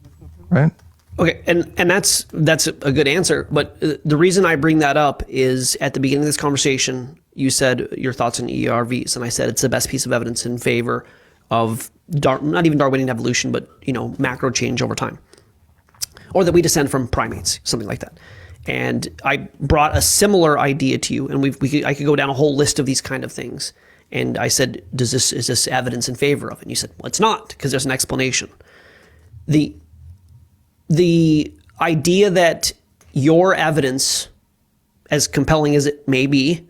right? Okay, and that's a good answer. But the reason I bring that up is at the beginning of this conversation, you said your thoughts on ERVs, and I said it's the best piece of evidence in favor of not even Darwinian evolution, but macro change over time, or that we descend from primates, something like that. And I brought a similar idea to you, and I could go down a whole list of these kind of things. And I said, is this evidence in favor of it? And you said, well, it's not, because there's an explanation. The idea that your evidence, as compelling as it may be,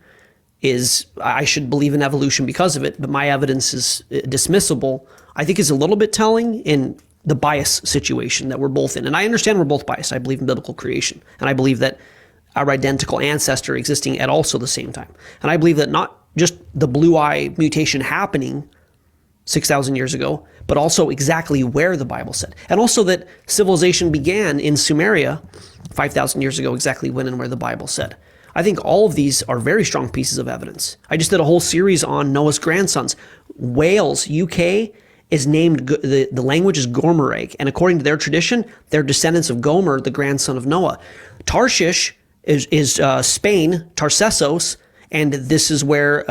is I should believe in evolution because of it, but my evidence is dismissible, I think is a little bit telling in the bias situation that we're both in. And I understand we're both biased. I believe in biblical creation. And I believe that our identical ancestor existing at also the same time. And I believe that not just the blue eye mutation happening 6,000 years ago, but also exactly where the Bible said. And also that civilization began in Sumeria 5,000 years ago, exactly when and where the Bible said. I think all of these are very strong pieces of evidence. I just did a whole series on Noah's grandsons. Wales, UK, is named, the language is Gomerag, and according to their tradition, they're descendants of Gomer, the grandson of Noah. Tarshish is Spain, Tartessos, and this is where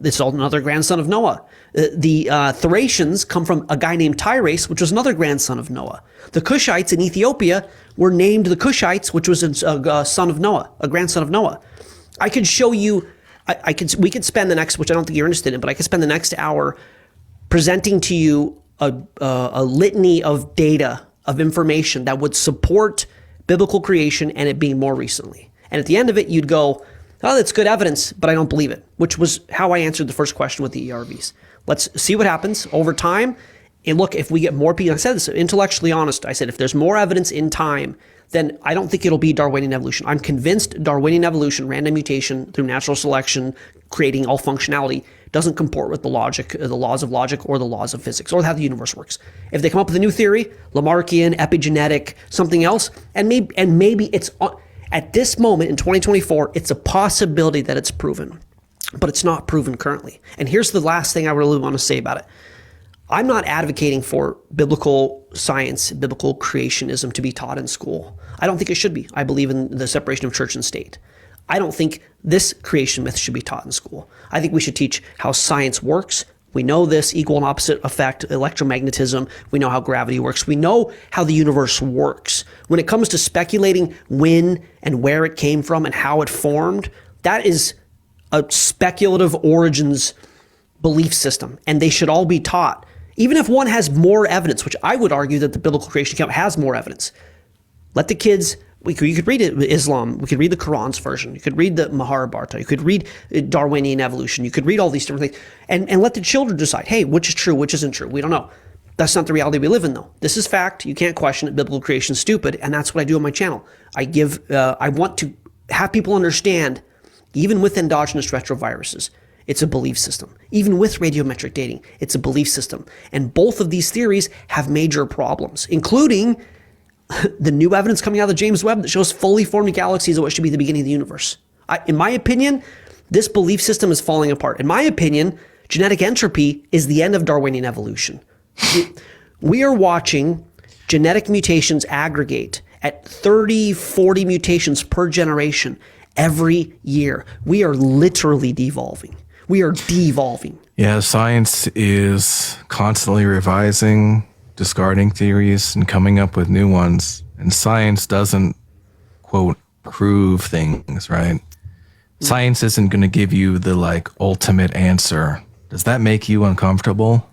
this is another grandson of Noah. The Thracians come from a guy named Tyres, which was another grandson of Noah. The Cushites in Ethiopia were named the Cushites, which was a son of Noah, a grandson of Noah. I could show you, we could spend the next, which I don't think you're interested in, but I could spend the next hour presenting to you a litany of data, of information that would support biblical creation and it being more recently. And at the end of it, you'd go, oh, that's good evidence, but I don't believe it, which was how I answered the first question with the ERVs. Let's see what happens over time. And look, if we get more people, I said this intellectually honest, I said, if there's more evidence in time, then I don't think it'll be Darwinian evolution. I'm convinced Darwinian evolution, random mutation through natural selection, creating all functionality, doesn't comport with the logic, the laws of logic or the laws of physics or how the universe works. If they come up with a new theory, Lamarckian, epigenetic, something else, and maybe it's, at this moment in 2024, it's a possibility that it's proven, but it's not proven currently. And here's the last thing I really want to say about it. I'm not advocating for biblical science, biblical creationism to be taught in school. I don't think it should be. I believe in the separation of church and state. I don't think this creation myth should be taught in school. I think we should teach how science works. We know this equal and opposite effect, electromagnetism. We know how gravity works. We know how the universe works. When it comes to speculating when and where it came from and how it formed, that is a speculative origins belief system, and they should all be taught. Even if one has more evidence, which I would argue that the biblical creation account has more evidence, let the kids, you could read it, Islam, we could read the Quran's version, you could read the Mahabharata, you could read Darwinian evolution, you could read all these different things, and let the children decide, hey, which is true, which isn't true. We don't know. That's not the reality we live in, though. This is fact. You can't question it. Biblical creation is stupid, and that's what I do on my channel. I want to have people understand, even with endogenous retroviruses, it's a belief system. Even with radiometric dating, it's a belief system. And both of these theories have major problems, including the new evidence coming out of the James Webb that shows fully formed galaxies are what should be the beginning of the universe. In my opinion, this belief system is falling apart. In my opinion, genetic entropy is the end of Darwinian evolution. We are watching genetic mutations aggregate at 30, 40 mutations per generation every year. We are literally devolving. We are devolving. Yeah, science is constantly revising, discarding theories, and coming up with new ones. And science doesn't, quote, prove things, right? Science isn't going to give you the, ultimate answer. Does that make you uncomfortable?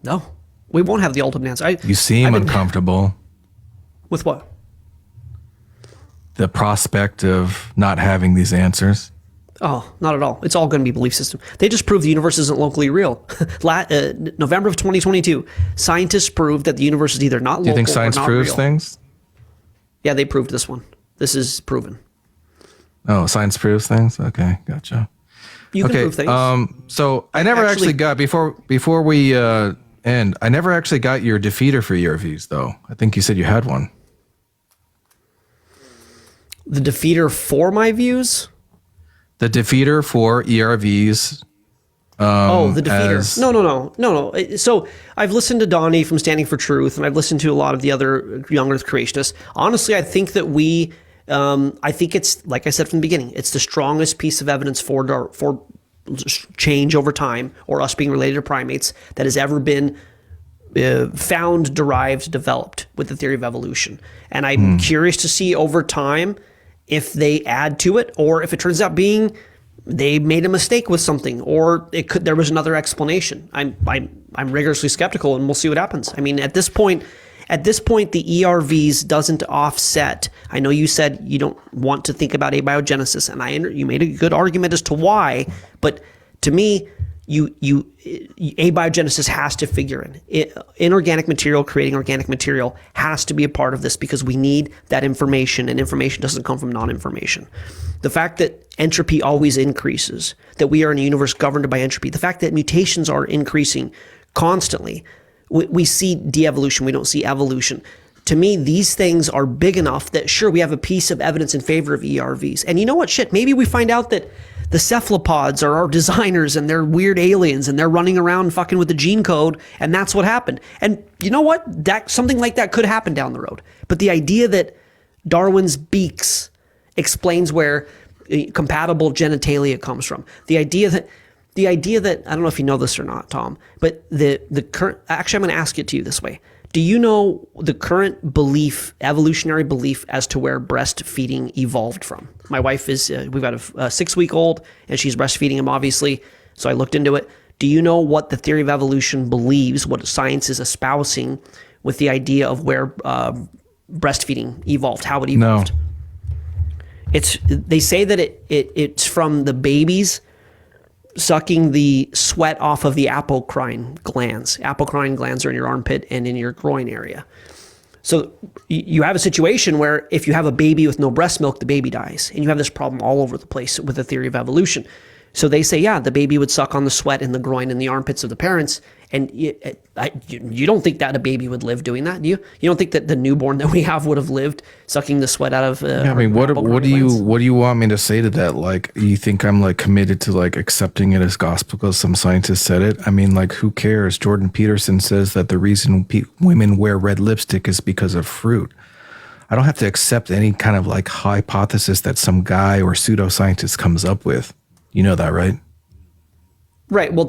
No, we won't have the ultimate answer. You seem uncomfortable. With what? The prospect of not having these answers. Oh, not at all. It's all going to be belief system. They just proved the universe isn't locally real. November of 2022, scientists proved that the universe is either not local or not real. Do you think science proves things? Yeah, they proved this one. This is proven. Oh, science proves things? Okay, gotcha. You can prove things. So I never actually got, before we end, I never actually got your defeater for ERVs, though. I think you said you had one. The defeater for my views? The defeater for ERVs. The defeater. No. So I've listened to Donnie from Standing for Truth, and I've listened to a lot of the other young Earth creationists. Honestly, I think that I think it's, like I said from the beginning, it's the strongest piece of evidence for change over time, or us being related to primates, that has ever been found, derived, developed with the theory of evolution. And I'm curious to see over time if they add to it, or if it turns out being they made a mistake with something, or there was another explanation. I'm rigorously skeptical, and we'll see what happens. I mean, at this point, the ERVs doesn't offset. I know you said you don't want to think about abiogenesis, and you made a good argument as to why, but to me, abiogenesis has to figure in. Inorganic material creating organic material has to be a part of this, because we need that information, and information doesn't come from non-information. The fact that entropy always increases, that we are in a universe governed by entropy, the fact that mutations are increasing constantly, we see de-evolution, we don't see evolution. To me, these things are big enough that, sure, we have a piece of evidence in favor of ERVs. And you know what? Shit, maybe we find out that the cephalopods are our designers, and they're weird aliens, and they're running around fucking with the gene code, and that's what happened. And you know what? Something like that could happen down the road. But the idea that Darwin's beaks explains where compatible genitalia comes from, the idea that I don't know if you know this or not, Tom, but the current, actually, I'm going to ask it to you this way. Do you know the current belief, evolutionary belief, as to where breastfeeding evolved from? My wife we've got a 6-week-old, and she's breastfeeding him, obviously. So I looked into it. Do you know what the theory of evolution believes, what science is espousing with the idea of where breastfeeding evolved, how it evolved? No. They say that it's from the babies sucking the sweat off of the apocrine glands. Apocrine glands are in your armpit and in your groin area. So you have a situation where if you have a baby with no breast milk, the baby dies. And you have this problem all over the place with the theory of evolution. So they say, yeah, the baby would suck on the sweat in the groin and the armpits of the parents. And you don't think that a baby would live doing that, do you? You don't think that the newborn that we have would have lived sucking the sweat out of? I mean, what do you want me to say to that? Like, you think I'm like committed to like accepting it as gospel because some scientist said it? I mean, like, who cares? Jordan Peterson says that the reason women wear red lipstick is because of fruit. I don't have to accept any kind of like hypothesis that some guy or pseudoscientist comes up with. You know that, right? Right. Well,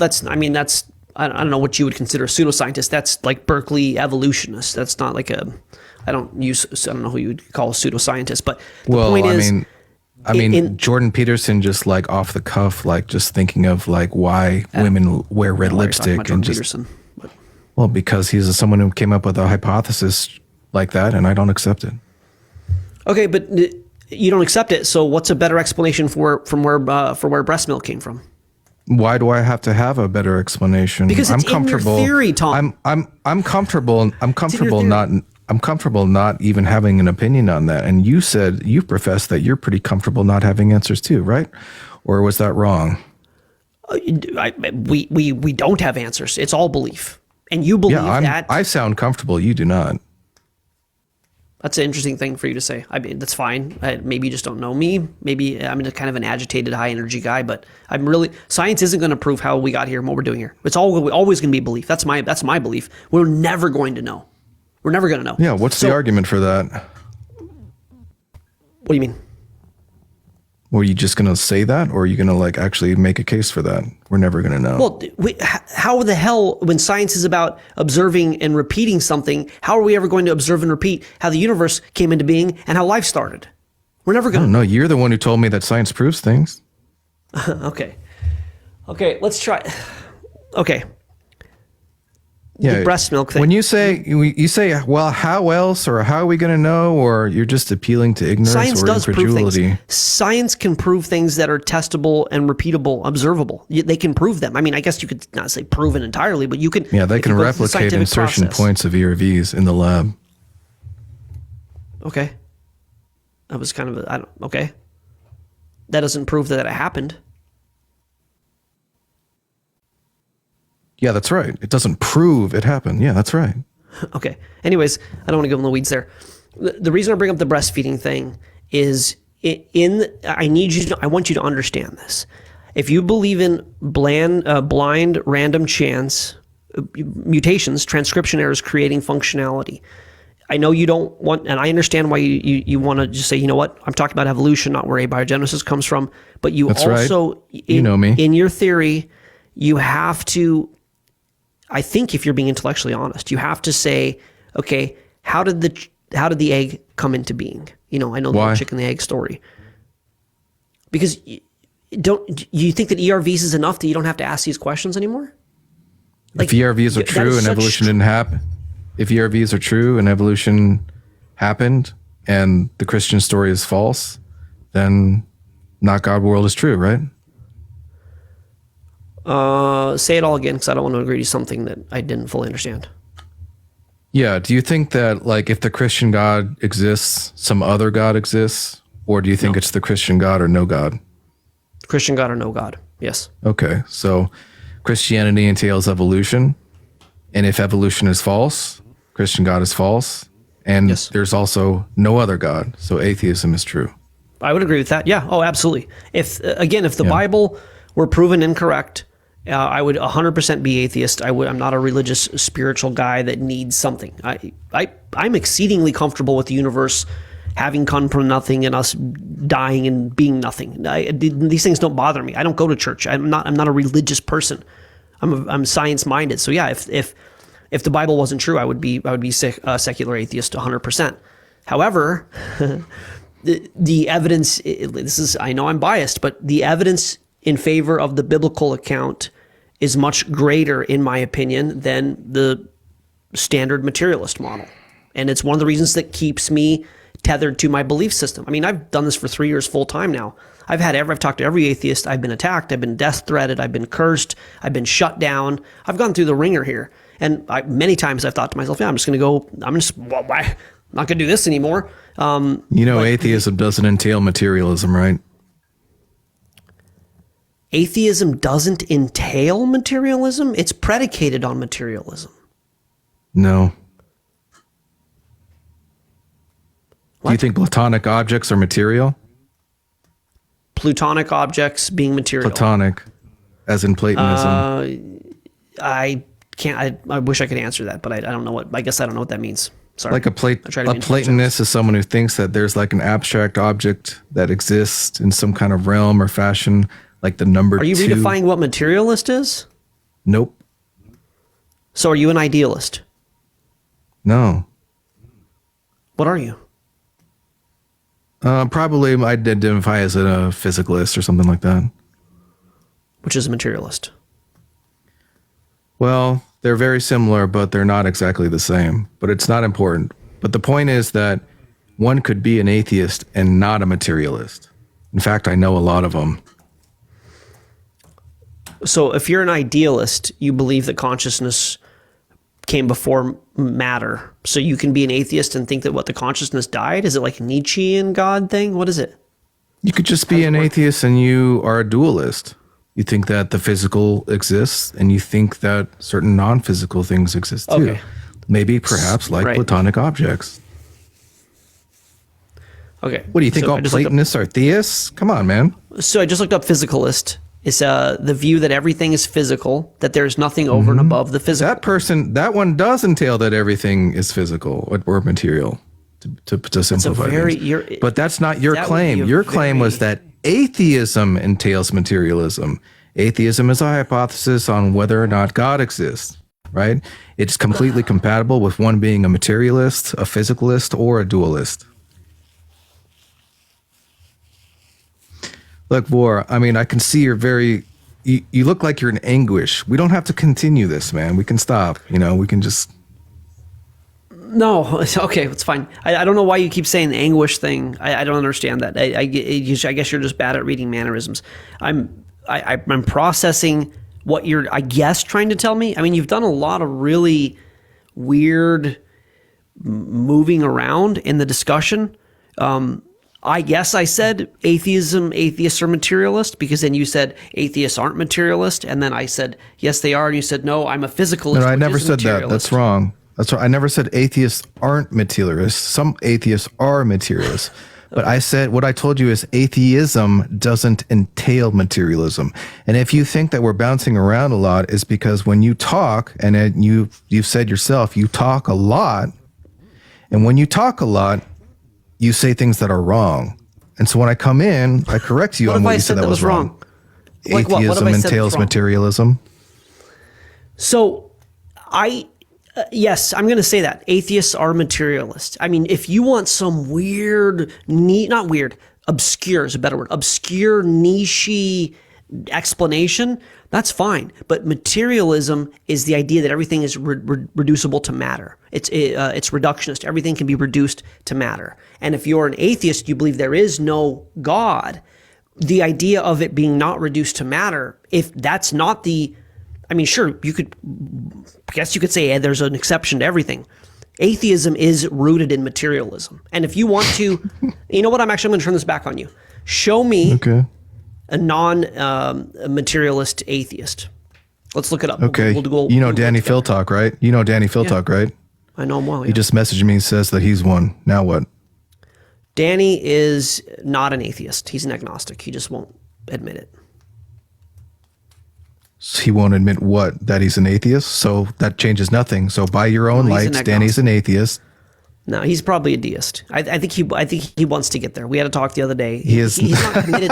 I don't know what you would consider a pseudoscientist. That's like Berkeley evolutionists. That's not like I don't know who you would call a pseudoscientist, but the point is, I mean, Jordan Peterson just like off the cuff, like just thinking of like why women wear red lipstick and just, well, because he's someone who came up with a hypothesis like that, and I don't accept it. Okay, but you don't accept it. So what's a better explanation for where breast milk came from? Why do I have to have a better explanation? Because it's in your theory, Tom. I'm comfortable not even having an opinion on that. And you professed that you're pretty comfortable not having answers too, right? Or was that wrong? We don't have answers. It's all belief. And you believe that. I sound comfortable. You do not. That's an interesting thing for you to say. I mean, that's fine. Maybe you just don't know me. Maybe I'm kind of an agitated, high energy guy, but science isn't going to prove how we got here and what we're doing here. It's always going to be belief. That's my belief. We're never going to know. We're never going to know. Yeah. What's the argument for that? What do you mean? Were you just going to say that, or are you going to like actually make a case for that? We're never going to know. Well, how the hell, when science is about observing and repeating something, how are we ever going to observe and repeat how the universe came into being and how life started? We're never going to know. No, you're the one who told me that science proves things. Okay, let's try. Okay. the breast milk thing. When you say, well, how else, or how are we going to know, or you're just appealing to ignorance Science or does prove incredulity. things. Science can prove things that are testable and repeatable, observable. They can prove them. I mean, I guess you could not say proven entirely, but you can. Yeah, they can replicate insertion points of ERVs in the lab. Okay. That was kind of okay. That doesn't prove that it happened. Yeah, that's right. It doesn't prove it happened. Yeah, that's right. Okay. Anyways, I don't want to go in the weeds there. The reason I bring up the breastfeeding thing is I want you to understand this. If you believe in blind random chance, mutations, transcription errors creating functionality, I know you don't want, and I understand why you want to just say, you know what, I'm talking about evolution, not where abiogenesis comes from, but you That's also, right. You know me. In your theory, you have to, I think if you're being intellectually honest, you have to say, okay, how did the egg come into being? You know, I know the chicken and the egg story. Because you think that ERVs is enough that you don't have to ask these questions anymore? If ERVs are true and evolution didn't happen, if ERVs are true and evolution happened and the Christian story is false, then not God world is true, right? Say it all again, because I don't want to agree to something that I didn't fully understand. Yeah. Do you think that, like, if the Christian God exists, some other God exists? Or do you think it's the Christian God or no God? Christian God or no God, yes. Okay. So Christianity entails evolution. And if evolution is false, Christian God is false. And there's also no other God. So atheism is true. I would agree with that. Yeah. Oh, absolutely. If the Bible were proven incorrect, I would 100% be atheist. I'm not a religious, spiritual guy that needs something. I'm exceedingly comfortable with the universe having come from nothing and us dying and being nothing. These things don't bother me. I don't go to church. I'm not a religious person. I'm science minded. So yeah, if the Bible wasn't true, I would be secular atheist 100%. However, the evidence, I know I'm biased, but the evidence in favor of the biblical account is much greater, in my opinion, than the standard materialist model. And it's one of the reasons that keeps me tethered to my belief system. I mean, I've done this for 3 years full time now. I've talked to every atheist. I've been attacked. I've been death threatened. I've been cursed. I've been shut down. I've gone through the ringer here. And many times I've thought to myself, yeah, I'm not going to do this anymore. Atheism doesn't entail materialism, right? Atheism doesn't entail materialism? It's predicated on materialism. No. What? Do you think Platonic objects are material? Plutonic objects being material. Platonic, as in Platonism. I can't. I wish I could answer that, but I don't know what. I guess I don't know what that means. Sorry. Like a Platonist is someone who thinks that there's like an abstract object that exists in some kind of realm or fashion, like the number 2. Are you redefining what materialist is? Nope. So are you an idealist? No. What are you? Probably I'd identify as a physicalist or something like that. Which is a materialist. Well, they're very similar, but they're not exactly the same. But it's not important. But the point is that one could be an atheist and not a materialist. In fact, I know a lot of them. So if you're an idealist, you believe that consciousness came before matter. So you can be an atheist and think that the consciousness died? Is it like a Nietzschean God thing? What is it? You could just be an atheist and you are a dualist. You think that the physical exists and you think that certain non-physical things exist too. Okay. Maybe perhaps like Platonic objects. Okay. What do you think all Platonists are theists? Come on, man. So I just looked up physicalist. It's the view that everything is physical, that there's nothing over and above the physical. That one does entail that everything is physical or material, to simplify things. But that's not your claim. Your claim was that atheism entails materialism. Atheism is a hypothesis on whether or not God exists, right? It's completely compatible with one being a materialist, a physicalist, or a dualist. Look, VOR, I mean, I can see you're very you look like you're in anguish. We don't have to continue this, man. We can stop. We can just. No, it's okay. It's fine. I don't know why you keep saying the anguish thing. I don't understand that. I guess you're just bad at reading mannerisms. I'm processing what you're, I guess, trying to tell me. I mean, you've done a lot of really weird moving around in the discussion. I guess I said atheists are materialist, because then you said atheists aren't materialist, and then I said yes they are, and you said no, I'm a physicalist. No, I never said that. That's wrong. That's right. I never said atheists aren't materialists. Some atheists are materialists. But I said, what I told you is atheism doesn't entail materialism. And if you think that we're bouncing around a lot, is because when you talk, and you've said yourself, you talk a lot. And when you talk a lot, you say things that are wrong. And so when I come in, I correct you on what you said that was wrong. Like what? Atheism entails materialism. So yes, I'm going to say that. Atheists are materialists. I mean, if you want some weird, not weird, obscure is a better word, obscure, niche explanation, that's fine. But materialism is the idea that everything is reducible to matter. It's reductionist. Everything can be reduced to matter. And if you're an atheist, you believe there is no God, the idea of it being not reduced to matter, if that's not the... I mean, sure, I guess you could say there's an exception to everything. Atheism is rooted in materialism. And if you want to, you know what, I'm going to turn this back on you. Show me a non-materialist atheist. Let's look it up. Okay. We'll Danny Philtalk, right? You know Danny Philtalk, right? I know him well, yeah. He just messaged me and says that he's one. Now what? Danny is not an atheist. He's an agnostic. He just won't admit it. He won't admit what? That he's an atheist? So that changes nothing. So by your own lights, Danny's an atheist. No, he's probably a deist. I think he wants to get there. We had a talk the other day. He's not committed.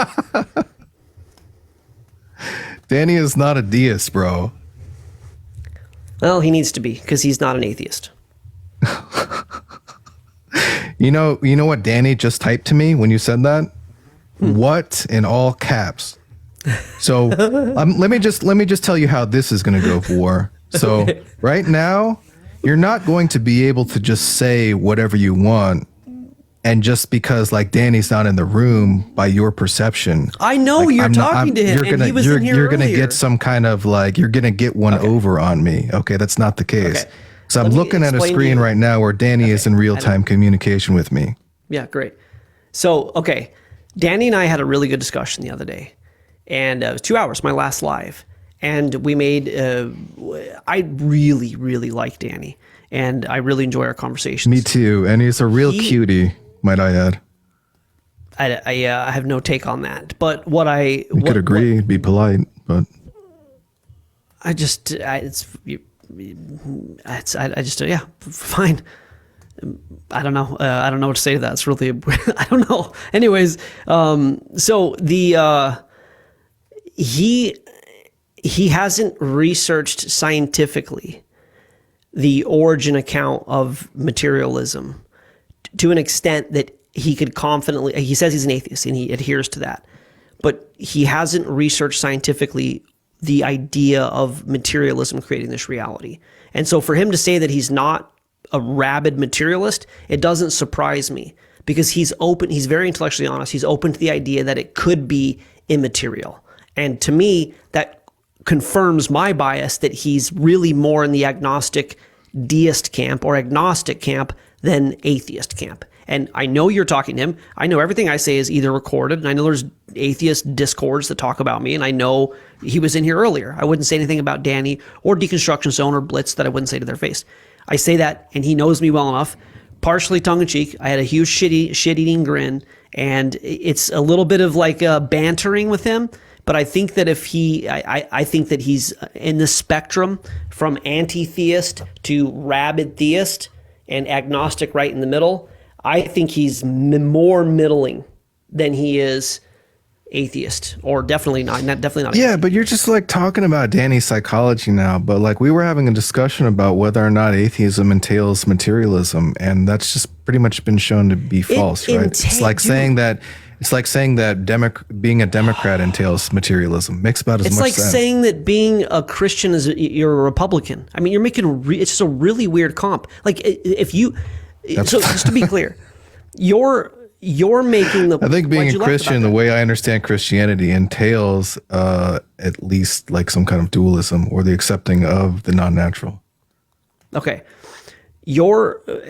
Danny is not a deist, bro. Well, he needs to be, because he's not an atheist. You know what Danny just typed to me when you said that? What in all caps? So let me just tell you how this is going to go, VOR. So right now, you're not going to be able to just say whatever you want, and just because like Danny's not in the room by your perception. I know you're talking to him, and he was in here You're going to earlier. get some kind of like, you're going to get one over on me. Okay, that's not the case. Okay. So I'm looking at a screen right now where Danny is in real-time communication with me. Yeah, great. So, okay, Danny and I had a really good discussion the other day. And it was 2 hours, my last live. And we made, I really, really like Danny. And I really enjoy our conversations. Me too. And he's a real cutie, might I add. I have no take on that. But You could agree, be polite, but. Yeah, fine. I don't know. I don't know what to say to that. It's really, I don't know. Anyways, so he hasn't researched scientifically the origin account of materialism to an extent that he could confidently, he says he's an atheist and he adheres to that, but he hasn't researched scientifically the idea of materialism creating this reality. And so for him to say that he's not a rabid materialist, it doesn't surprise me, because he's very intellectually honest. He's open to the idea that it could be immaterial. And to me, that confirms my bias that he's really more in the agnostic deist camp or agnostic camp than atheist camp. And I know you're talking to him. I know everything I say is either recorded, and I know there's atheist discords that talk about me, and I know he was in here earlier. I wouldn't say anything about Danny or Deconstruction Zone or Blitz that I wouldn't say to their face. I say that, and he knows me well enough, partially tongue-in-cheek. I had a huge shit-eating grin, and it's a little bit of like bantering with him. But I think that I think that he's in the spectrum from anti-theist to rabid theist and agnostic right in the middle. I think he's more middling than he is atheist, or definitely not Yeah, but you're just like talking about Danny's psychology now. But like we were having a discussion about whether or not atheism entails materialism, and that's just pretty much been shown to be false, right? It's like saying that being a Democrat entails materialism. Makes about as much sense. It's like saying that being a Christian is you're a Republican. I mean, you're making it's just a really weird comp. Like if you, so just to be clear, you're making the. I think being a Christian, the way I understand Christianity, entails at least like some kind of dualism or the accepting of the non-natural. Okay,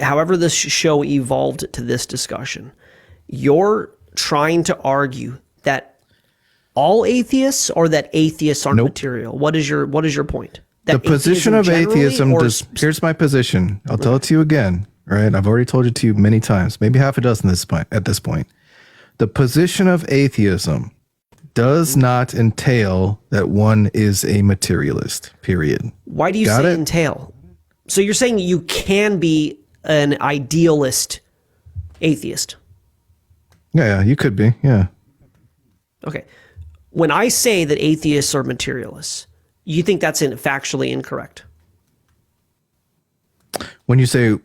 however this show evolved to this discussion, you're trying to argue that all atheists or that atheists aren't material. What is your point? That the position of atheism here's my position. I'll tell it to you again. Right? I've already told it to you many times, maybe half a dozen at this point. The position of atheism does not entail that one is a materialist, period. Why do you say entail? So you're saying you can be an idealist atheist? Yeah, you could be, yeah. Okay. When I say that atheists are materialists, you think that's factually incorrect? When you say,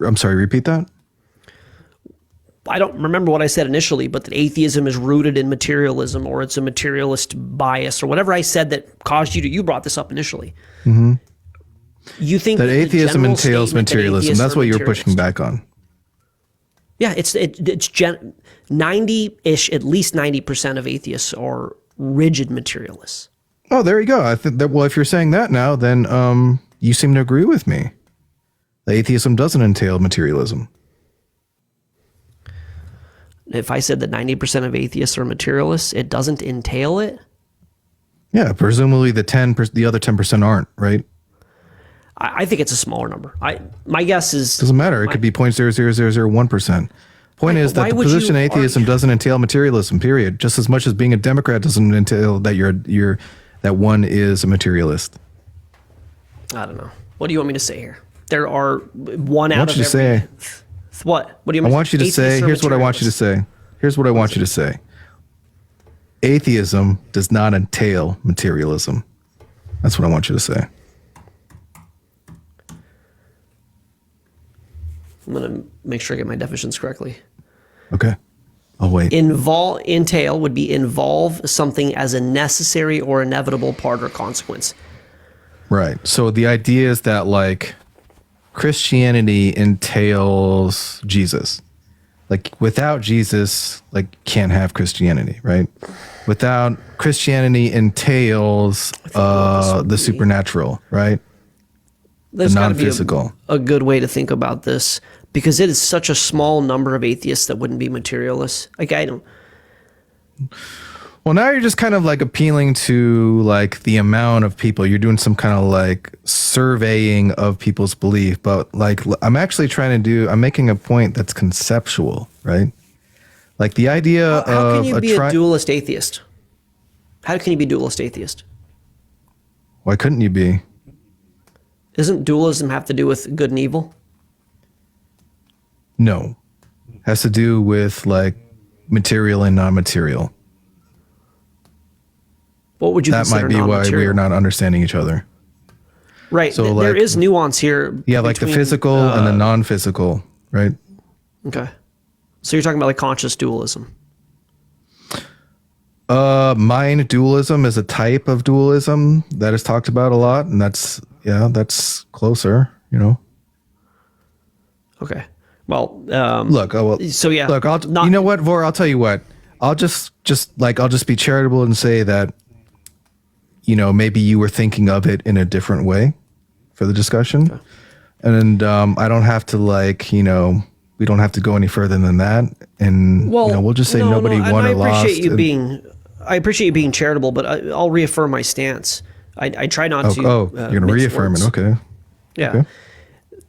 I'm sorry, repeat that? I don't remember what I said initially, but that atheism is rooted in materialism, or it's a materialist bias, or whatever I said that caused you brought this up initially. Mm-hmm. You think that atheism entails materialism. That's what you're pushing back on. Yeah, it's 90-ish, at least 90% of atheists are rigid materialists. Oh, there you go. I think that, well, if you're saying that now, then you seem to agree with me. The atheism doesn't entail materialism. If I said that 90% of atheists are materialists, it doesn't entail it? Yeah, presumably the other 10% aren't, right? I think it's a smaller number. My guess is... Doesn't matter. It could be 0.00001%. Point is that the position atheism doesn't entail materialism, period. Just as much as being a Democrat doesn't entail that that one is a materialist. I don't know. What do you want me to say here? There are one out of every... say... What? What do you mean? I want you to say, here's what I want you to say. Here's what I want you to say. Atheism does not entail materialism. That's what I want you to say. I'm going to make sure I get my definitions correctly. Okay. I'll wait. Entail would be involve something as a necessary or inevitable part or consequence. Right. So the idea is that like Christianity entails Jesus. Like without Jesus, like can't have Christianity, right? Without Christianity entails the supernatural, right? There's the non-physical. A good way to think about this, because it is such a small number of atheists that wouldn't be materialists. Like I don't. Well, now you're just kind of like appealing to like the amount of people. You're doing some kind of like surveying of people's belief, but like I'm actually I'm making a point that's conceptual, right? Like the idea of how can you be a dualist atheist? How can you be dualist atheist? Why couldn't you be? Doesn't dualism have to do with good and evil? No. It has to do with like material and non-material. What would you That consider might be why we are not understanding each other. Right. So there is nuance here. Yeah, like the physical and the non-physical, right? Okay. So you're talking about like conscious dualism. Mind dualism is a type of dualism that is talked about a lot, and that's closer, you know. Okay. Well, so yeah. Look, you know what, VOR, I'll tell you what. I'll just be charitable and say that, you know, maybe you were thinking of it in a different way for the discussion. Okay. And I don't have to we don't have to go any further than that. And we'll just say nobody won or lost. I appreciate you being charitable, but I'll reaffirm my stance. I try not to. You're going to reaffirm it. Okay. Yeah.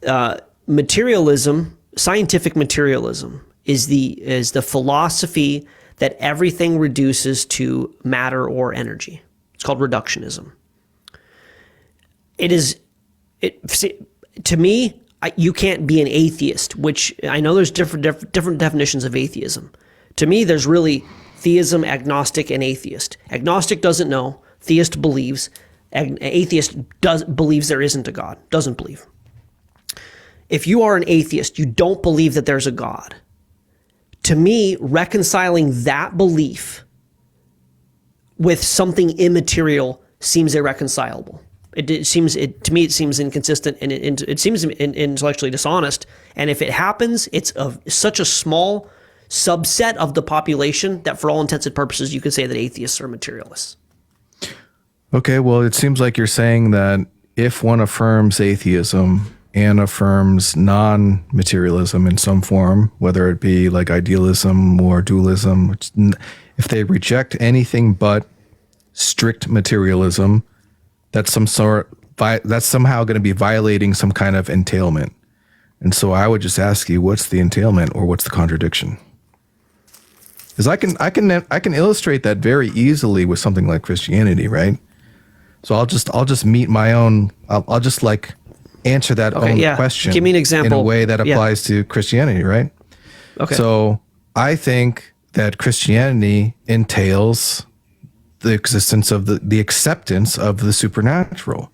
Okay. Materialism, scientific materialism is the philosophy that everything reduces to matter or energy. It's called reductionism. To me, you can't be an atheist, which I know there's different definitions of atheism. To me, there's really theism, agnostic, and atheist. Agnostic doesn't know. Theist believes. Atheist believes there isn't a God. Doesn't believe. If you are an atheist, you don't believe that there's a God. To me, reconciling that belief with something immaterial seems irreconcilable. To me, it seems inconsistent, and it seems intellectually dishonest. And if it happens, it's such a small subset of the population that, for all intents and purposes, you could say that atheists are materialists. Okay, well, it seems like you're saying that if one affirms atheism and affirms non-materialism in some form, whether it be like idealism or dualism, if they reject anything but strict materialism, that's somehow going to be violating some kind of entailment. And so I would just ask you, what's the entailment or what's the contradiction? Because I can illustrate that very easily with something like Christianity, right? So I'll just meet my own. I'll just like answer that question. Give me an example in a way that applies to Christianity, right? Okay. So I think that Christianity entails the existence of the acceptance of the supernatural.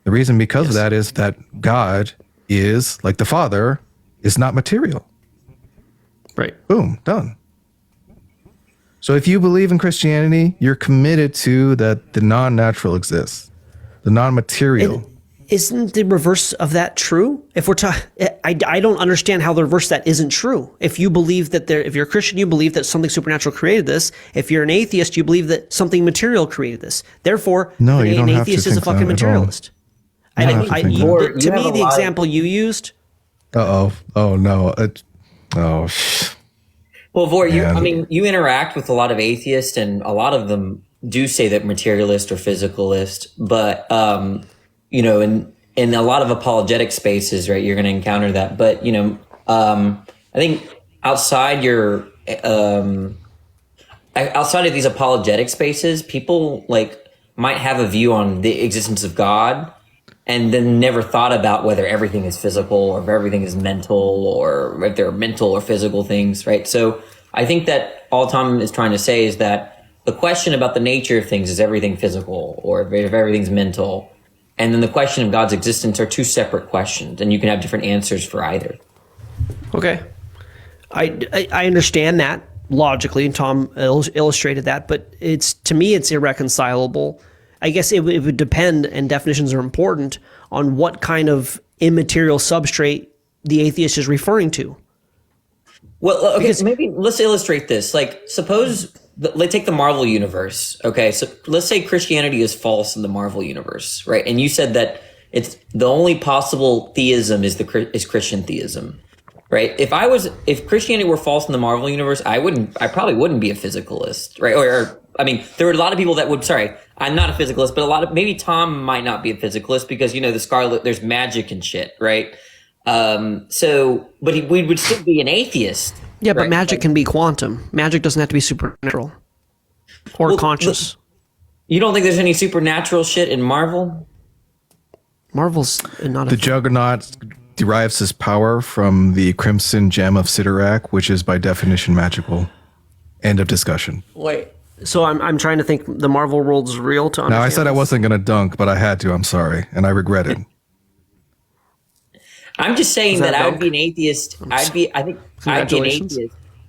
The reason because of that is that God is, like the Father, is not material. Right. Boom, done. So if you believe in Christianity, you're committed to that the non-natural exists, the non-material. Isn't the reverse of that true? If we're I don't understand how the reverse of that isn't true. If you believe that if you're a Christian, you believe that something supernatural created this. If you're an atheist, you believe that something material created this. Therefore, no, you don't an have to atheist is a think fucking that at all. materialist. To me, the example you used. Oh no. Well, VOR, you interact with a lot of atheists, and a lot of them do say that materialist or physicalist, but in a lot of apologetic spaces, right, you're going to encounter that. But I think outside outside of these apologetic spaces, people might have a view on the existence of God, and then never thought about whether everything is physical or if everything is mental, or if there are mental or physical things, right? So I think that all Tom is trying to say is that the question about the nature of things is everything physical or if everything's mental. And then the question of God's existence are two separate questions, and you can have different answers for either. Okay. I understand that logically, and Tom illustrated that, but to me, it's irreconcilable. I guess it would depend, and definitions are important, on what kind of immaterial substrate the atheist is referring to. Well, okay, maybe let's illustrate this. Suppose, let's take the Marvel universe. Okay, so let's say Christianity is false in the Marvel universe, right? And you said that it's the only possible theism is Christian theism, right? If Christianity were false in the Marvel universe, I probably wouldn't be a physicalist, right? Or there were a lot of people that would. Sorry, I'm not a physicalist, but maybe Tom might not be a physicalist because there's magic and shit, right? But we would still be an atheist. Yeah, but magic can be quantum. Magic doesn't have to be supernatural or conscious. You don't think there's any supernatural shit in Marvel? Marvel's not the Juggernaut derives his power from the Crimson Gem of Sidorak, which is by definition magical. End of discussion. Wait. So I'm trying to think the Marvel world's real to understand. Now, I said I wasn't going to dunk, but I had to. I'm sorry. And I regret it. I'm just saying that I would be an atheist. I think I'd be an atheist